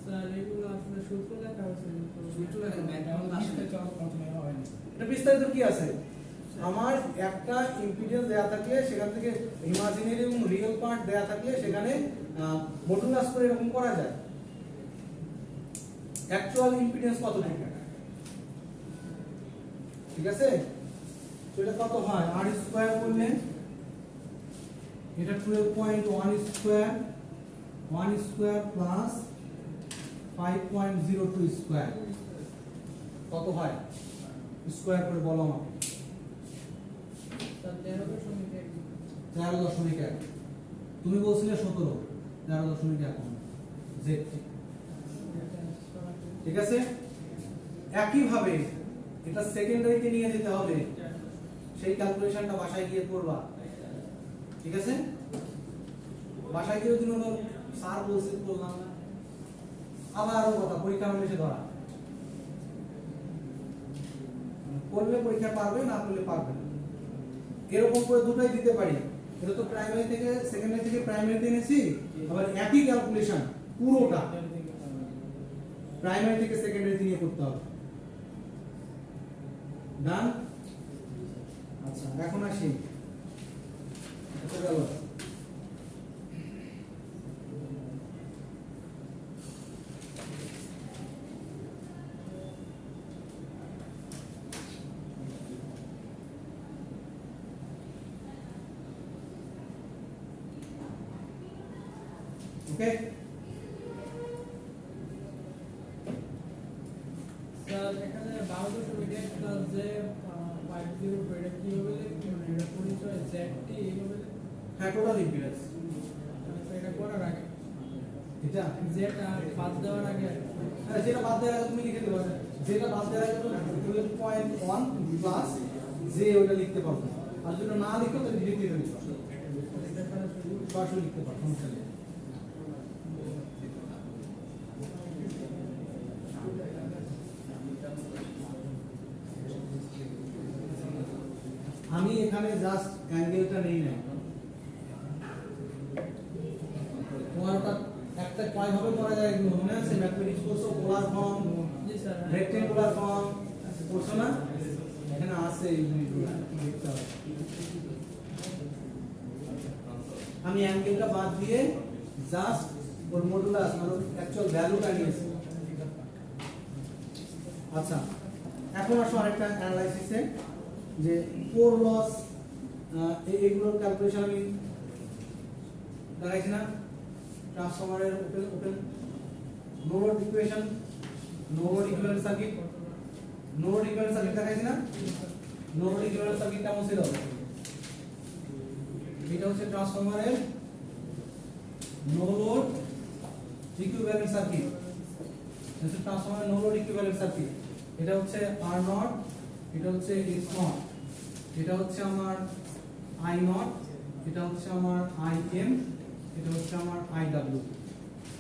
স্যার এগুলো আসলে সূত্র লেখা আছে সূত্র লেখা ম্যাথ এখন আসে আসলে চল কন্টিনিউ হয়নি। এটা বিস্তারিত কি আছে? আমার একটা ইম্পিডেন্স দেয়া থাকলে সেখান থেকে ইমাজিনারি এবং রিয়েল পার্ট দেয়া থাকলে সেখানে মডুলাস করে এরকম করা যায়। অ্যাকচুয়াল ইম্পিডেন্স কতটুকু, ঠিক আছে? সেটা কত হয়? আর স্কয়ার করলে এটা 12.1 স্কয়ার 1 স্কয়ার প্লাস 5.02 স্কয়ার কত হয়? স্কয়ার করে বলো আমাকে। স্যার 13.1 13.1। তুমি বলছিলে 17, 13.1 জেড, ঠিক আছে? একইভাবে এটা সেকেন্ডারিতে নিয়ে যেতে হবে, সেই ক্যালকুলেশনটা বাসায় গিয়ে করবা, ঠিক আছে? বাসায় গিয়ে দিন হলো স্যার বলছে করলাম না, আবার আরো কথা পরীক্ষা হলে এসে ধরা, করলে পরীক্ষা পারবে, না করলে পারবে না। এরকম করে দুটোই দিতে পারি। এটা তো প্রাইমারি থেকে সেকেন্ডারি থেকে প্রাইমারিতে এনেছি, আবার একই ক্যালকুলেশন পুরোটা প্রাইমারি থেকে সেকেন্ডারিতে নিয়ে করতে হবে। ডান? আচ্ছা, এখন আসি এটা গেল। ওকে, স্যার এখানে 12.1 প্লাস যে 50 এটা কিভাবে লিখবো? এটা পরিচয় ZT এইভাবে লিখবো? হ্যাঁ, টোটাল ইম্পিডেন্স আচ্ছা, এটা করার আগে এটা Z আর 5 দেওয়ার আগে হ্যাঁ, যেটা বাদ দেওয়ার আগে তুমি লিখে দেবে, যেটা বাদ দেওয়ার আগে তুমি 12.1 প্লাস যে ওটা লিখতে পারবে, আর যেটা না লিখো তাহলে ডিরেক্ট লিখে দিতে পারবে, এটা সরাসরি সরাসরি লিখতে পারবে, সমস্যা নেই। আমি এখানে জাস্ট অ্যাঙ্গেলটা নেই না, তোমার ওটা একটা কয় ভাবে করা যায় এগুলো মনে আছে? ম্যাথমেটিক্স কোর্সে পোলার ফর্ম, জি স্যার রেক্টেঙ্গুলার ফর্ম করছো না? এখানে আছে এই জিনিসগুলো দেখতে হবে। আমি অ্যাঙ্গেলটা বাদ দিয়ে জাস্ট ওর মডুলাস মানে অ্যাকচুয়াল ভ্যালুটা নিয়েছি। আচ্ছা, এখন আসো আরেকটা অ্যানালাইসিসে, যে কোর লস এইগুলোর ক্যালকুলেশন আমি দেখাইছি না? ট্রান্সফরমারের open no load equation, no load equivalent circuit, no load equivalent circuit দেখাইছি না? নো লোড ইকুইভ্যালেন্ট সার্কিট কেমন ছিল? এটা হচ্ছে ট্রান্সফরমারের নো লোড ইকুইভ্যালেন্ট সার্কিট, এটা ট্রান্সফরমারের নো লোড ইকুইভ্যালেন্ট সার্কিট। এটা হচ্ছে আর নট, এটা হচ্ছে এক্স নট, এটা হচ্ছে আমার আই নট, এটা হচ্ছে আমার আই এম, এটা হচ্ছে আমার আই ডাব্লিউ,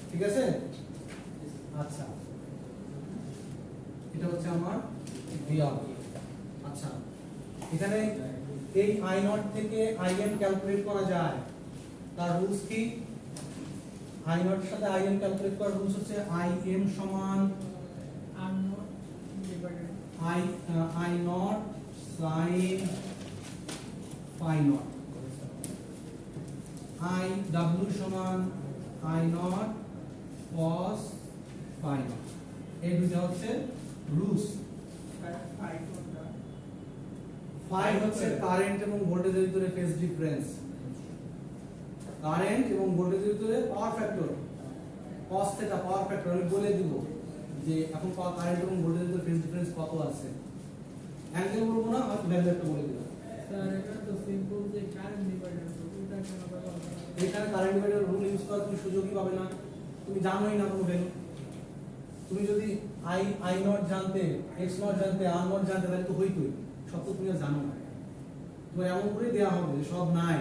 ঠিক আছে? আচ্ছা, এটা হচ্ছে আমার ভিআর। আচ্ছা, এখানে এই আই নট থেকে আই এম ক্যালকুলেট করা যায়, তার রুলস কি? আই নট এর সাথে আই এম ক্যালকুলেট করার রুলস হচ্ছে আই এম সমান আর naught divided I naught sine phi naught, I W সমান I naught cos phi naught. এই দুটো হচ্ছে রুলস। ফাই হচ্ছে কারেন্ট এবং ভোল্টেজের ভিতরে ফেজ ডিফারেন্স, কারেন্ট এবং ভোল্টেজের ভিতরে power factor, cos theta power factor আমি বলে দিব যে এখন কারেন্ট এবং ভোল্টেজের ভিতরে ফেজ ডিফারেন্স কত আছে। অ্যাঙ্গেল বলবো না, আর ভ্যালুটা বলে দিলাম। স্যার এটা তো সিম্পল যে কারেন্ট ডিভাইডার তো এটা কেন ব্যবহার করা হয়? এখানে কারেন্ট ডিভাইডার রুল ইউজ করার তুমি সুযোগই পাবে না, তুমি জানোই না কোনো ভ্যালু। তুমি যদি আই নট জানতে, এক্স নট জানতে, আর নট জানতে, তাহলে তো হইতোই। সব তো তুমি আর জানো না, তোমার এমন করে দেওয়া হবে যে সব নাই,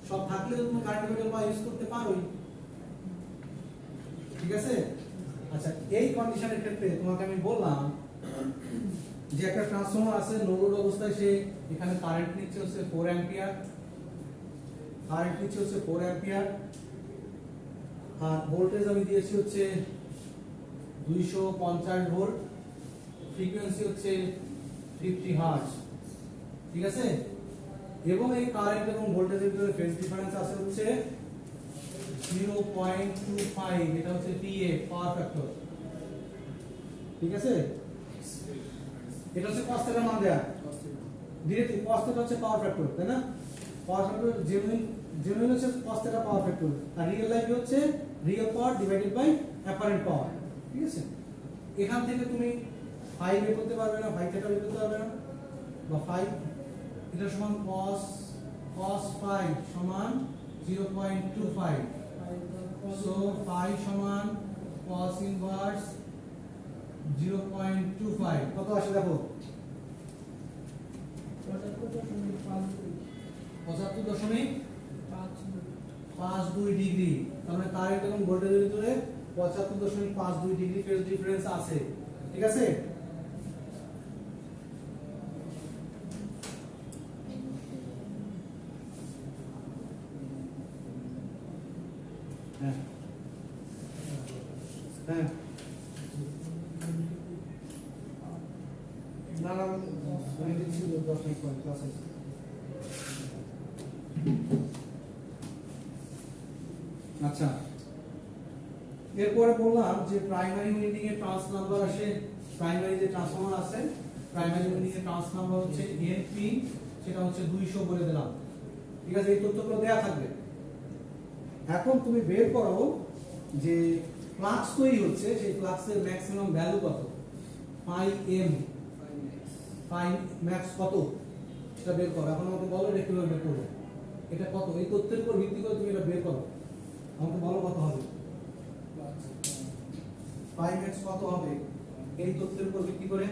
সব থাকলে তো তুমি কারেন্ট ডিভাইডার বা ইউজ করতে পারোই। ঠিক আছে? আচ্ছা, এই কন্ডিশনের ক্ষেত্রে তোমাকে আমি বললাম যে একটা ট্রান্সফর্মার আছে, নো লোড অবস্থায় সে এখানে কারেন্ট নিচ্ছে হচ্ছে 4 অ্যাম্পিয়ার, কারেন্ট নিচ্ছে হচ্ছে 4 অ্যাম্পিয়ার, আর ভোল্টেজ আমি দিয়েছি হচ্ছে 250 ভোল্ট, ফ্রিকোয়েন্সি হচ্ছে 50 হার্টজ। ঠিক আছে? এবং এই কারেন্ট এবং ভোল্টেজের ভিতরে ফেজ ডিফারেন্স আছে হচ্ছে 0.25, এটা হচ্ছে PA, পাওয়ার ফ্যাক্টর। ঠিক আছে? এটা হচ্ছে cos θ মান দেয়া ডিরেক্টলি। cos θ হচ্ছে পাওয়ার ফ্যাক্টর, তাই না? পাওয়ার ফ্যাক্টর জেনুইন হচ্ছে cos θ পাওয়ার ফ্যাক্টর, আর রিয়েল লাইফে হচ্ছে real power divided by apparent power. ঠিক আছে? এখান থেকে তুমি 5 বের করতে পারবে না, 5 θ বের করতে পারবে না, বা 5 এটা সমান cos 5 সমান 0.25, সো 5 সমান cos ইনভার্স 0.25 কত আসে দেখো? 75.52 ডিগ্রি। তার মানে কারেন্ট এবং ভোল্টেজের ভিতরে 75.52 ডিগ্রি ফেজ ডিফারেন্স আছে। ঠিক আছে? হ্যাঁ হ্যাঁ, না না আমি দিচ্ছি 10 মিনিট পরে ক্লাস আছে। আচ্ছা, এরপরে বললাম যে প্রাইমারি উইন্ডিং এর ট্রান্স নাম্বার আসে, প্রাইমারি যে ট্রান্সফরমার আছে প্রাইমারি উইন্ডিং এর ট্রান্স নাম্বার হচ্ছে NP, সেটা হচ্ছে 200 বলে দিলাম। ঠিক আছে? এই তথ্যগুলো দেয়া থাকবে। এখন তুমি বের করো যে ফ্লাক্স তৈরি হচ্ছে, সেই ফ্লাক্সের ম্যাক্সিমাম ভ্যালু কত? পাই এম, পাই ম্যাক্স কত সেটা বের করো। এখন আমাকে বলো এটা কিভাবে বের করবো, এটা কত? এই তথ্যের উপর ভিত্তি করে তুমি এটা বের করো, আমাকে বলো কত হবে পাই ম্যাক্স কত হবে এই তথ্যের উপর ভিত্তি করে।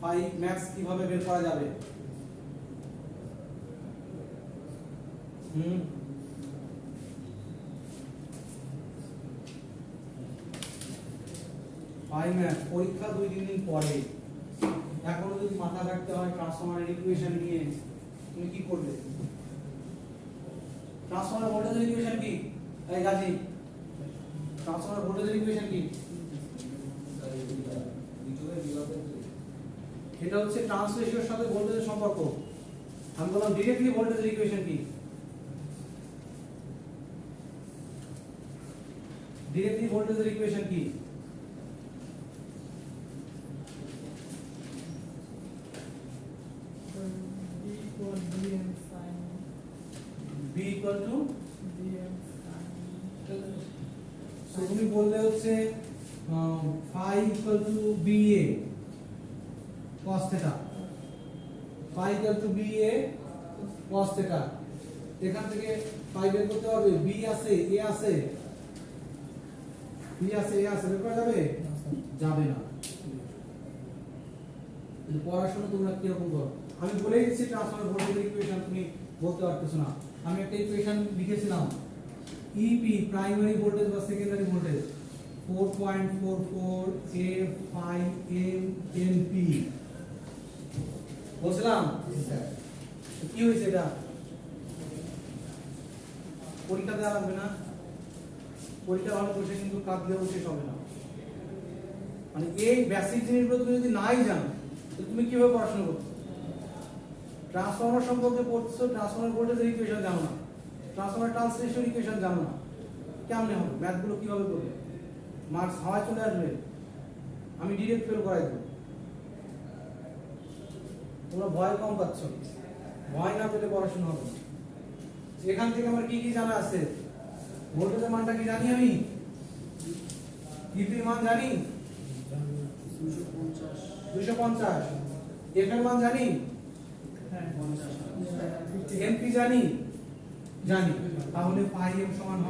পাই ম্যাক্স কিভাবে বের করা যাবে? পাই ম্যাক্স পরীক্ষা 2-3 দিন পরে, এখনো যদি মাথা রাখতে হয় ট্রান্সফরমারের ইকুয়েশন নিয়ে, তুমি কি করবে? ট্রান্সফরমার ভোল্টেজের ইকুয়েশন কি? এই গাজী, ট্রান্সফরমার ভোল্টেজের ইকুয়েশন কি? এটা হচ্ছে ট্রান্স রেশিওর সাথে ভোল্টেজের সম্পর্ক। আমি বললাম ডাইরেক্টলি ভোল্টেজের ইকুয়েশন কি? ডাইরেক্টলি ভোল্টেজের ইকুয়েশন কি? B equal to so তুমি বললে হচ্ছে phi equal to BA cos θ, phi equal to BA cos θ। এখান থেকে phi বের করতে পারবে, B আছে, A আছে, B আছে, A আছে, বের করা যাবে? যাবে না। পড়াশোনা তোমরা কিরকম করো? আমি বলেই দিচ্ছি ট্রান্সফরমার ভোল্টেজের ইকুয়েশন তুমি বলতে পারতেছ না। আমি একটা ইকুয়েশন লিখেছিলাম, EP প্রাইমারি ভোল্টেজ বা সেকেন্ডারি ভোল্টেজ 4.44 A5M NP বলছিলাম। কি হয়েছে এটা? পরীক্ষা দেওয়া লাগবে না, পরীক্ষা ভালো বসে কিন্তু কাজ দিয়েও শেষ হবে না। মানে এই বেসিক জিনিসগুলো তুমি যদি নাই জানো তো তুমি কিভাবে পড়াশোনা করবে? ট্রান্সফরমার সম্পর্কে পড়ছো, ট্রান্সফরমার ভোল্টেজের ইকুয়েশন জানো না, ট্রান্সফরমার ট্রান্স রেশিওর ইকুয়েশন জানো না, কেমনে হবে? ম্যাথগুলো কিভাবে করবে? মার্কস হাওয়ায় চলে আসবে, আমি ডিরেক্ট ফেল করাই দেবো। তোমরা ভয় কম পাচ্ছ, ভয় না পেলে পড়াশোনা হবে। এখান থেকে আমার কি কি জানা আছে? ভোল্টেজের মানটা কি জানি আমি? ইপির মান জানি? 250 250 এফ এর মান জানি, হ্যাঁ এম কি জানি, জানি। তাহলে পাই এম সমান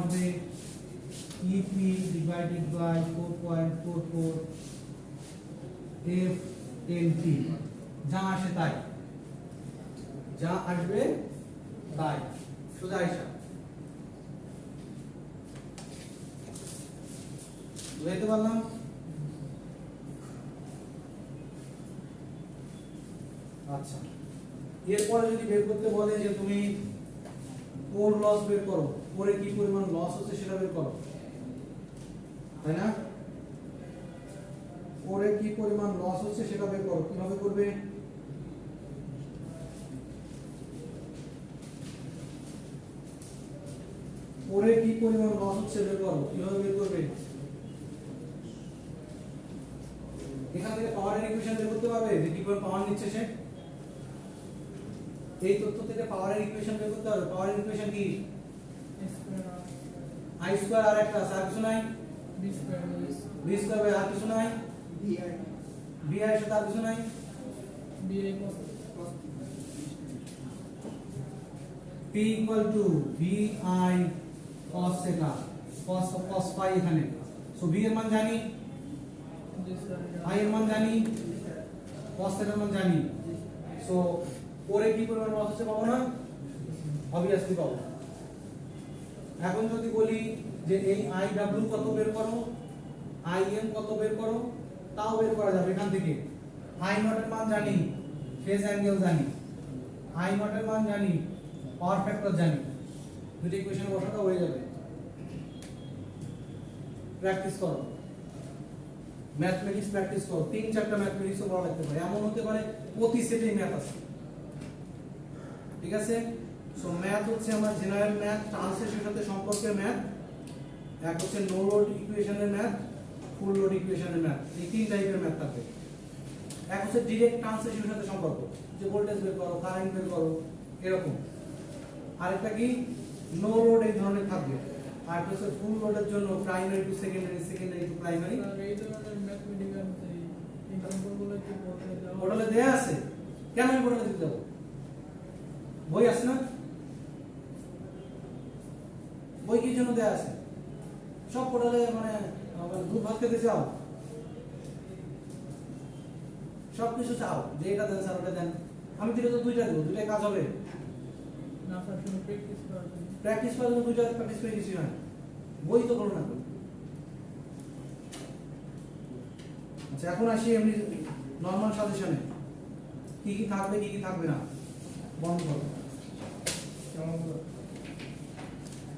হবে EP divided by 4.44 F N T, যা আসে তাই, যা আসবে তাই, সোজা হিসাব। বুঝতে পারলাম? আচ্ছা, এরপরে যদি বের করতে বলে যে তুমি কোর লস বের করো, কোরে কি পরিমাণ লস হচ্ছে সেটা বের করো, তাই না? কোরে কি পরিমাণ লস হচ্ছে সেটা বের করো। কিভাবে করবে? কোরে কি পরিমাণ লস হচ্ছে বের করো। কিভাবে বের করবে? এখান থেকে পাওয়ারের ইকুয়েশন বের করতে পারবে যে কি পরিমাণ পাওয়ার নিচ্ছে সে। এই তথ্য থেকে পাওয়ারের ইকুয়েশন বের করতে হবে। পাওয়ারের ইকুয়েশন কি? আই স্কয়ার আর একটা আর কিছু নাই, বি স্কয়ার বাই আর কিছু নাই, বি আর সাথে আর কিছু নাই, P equal to V I cos theta, cos phi এখানে। সো ভি এর মান জানি, আই এর মান জানি, cos theta এর মান জানি। সো পরে কি পরিমাণ লস হচ্ছে পাবো না? অবভিয়াসলি পাবো। এখন যদি বলি যে এই আই ডাব্লিউ কত বের করো, আই এম কত বের করো, তাও বের করা যাবে এখান থেকে। আই নট এর মান জানি, ফেজ অ্যাঙ্গেল জানি, আই নট এর মান জানি, পাওয়ার ফ্যাক্টর জানি, দুটো ইকুয়েশন বসাতে হয়ে যাবে। প্র্যাকটিস করো, ম্যাথমেটিক্স প্র্যাকটিস করো, 3-4টা ম্যাথমেটিক্সও পড়া লাগতে পারে, এমন হতে পারে প্রতি সেটেই ম্যাথ আছে। ঠিক আছে? সো ম্যাথ হচ্ছে আমার জেনারেল ম্যাথ, ট্রান্সলেশনের সাথে সম্পর্কের ম্যাথ, এক হচ্ছে নো লোড ইকুয়েশনের ম্যাথ, ফুল লোড ইকুয়েশনের ম্যাথ, এই তিন টাইপের ম্যাথ থাকে। এক হচ্ছে ডাইরেক্ট ট্রান্সলেশনের সাথে সম্পর্ক, যে ভোল্টেজ বের করো, কারেন্ট বের করো, এরকম। আরেকটা কি নো লোড, এই ধরনের থাকবে। আর একটা হচ্ছে ফুল লোডের জন্য primary to secondary, secondary to primary. বোর্ডে দেয়া আছে, কেন আমি বোর্ডে দিতে যাবো? বই আছে না? বই কি জন্য দেয়া আছে? সব পড়ালে মানে গ্রুপ ভাগ খেতে চাও, সবকিছু চাও যে এটা দেন স্যার ওটা দেন। আমি দিলে তো দুইটা দেবো, দুইটাই কাজ হবে। প্র্যাকটিস করার জন্য দুইটা প্র্যাকটিস করে কিছু হয়, বই তো করো না। আচ্ছা, এখন আসি এমনি নরমাল সাজেশনে কি কি থাকবে কি কি থাকবে না। বন্ধ করো। কেমন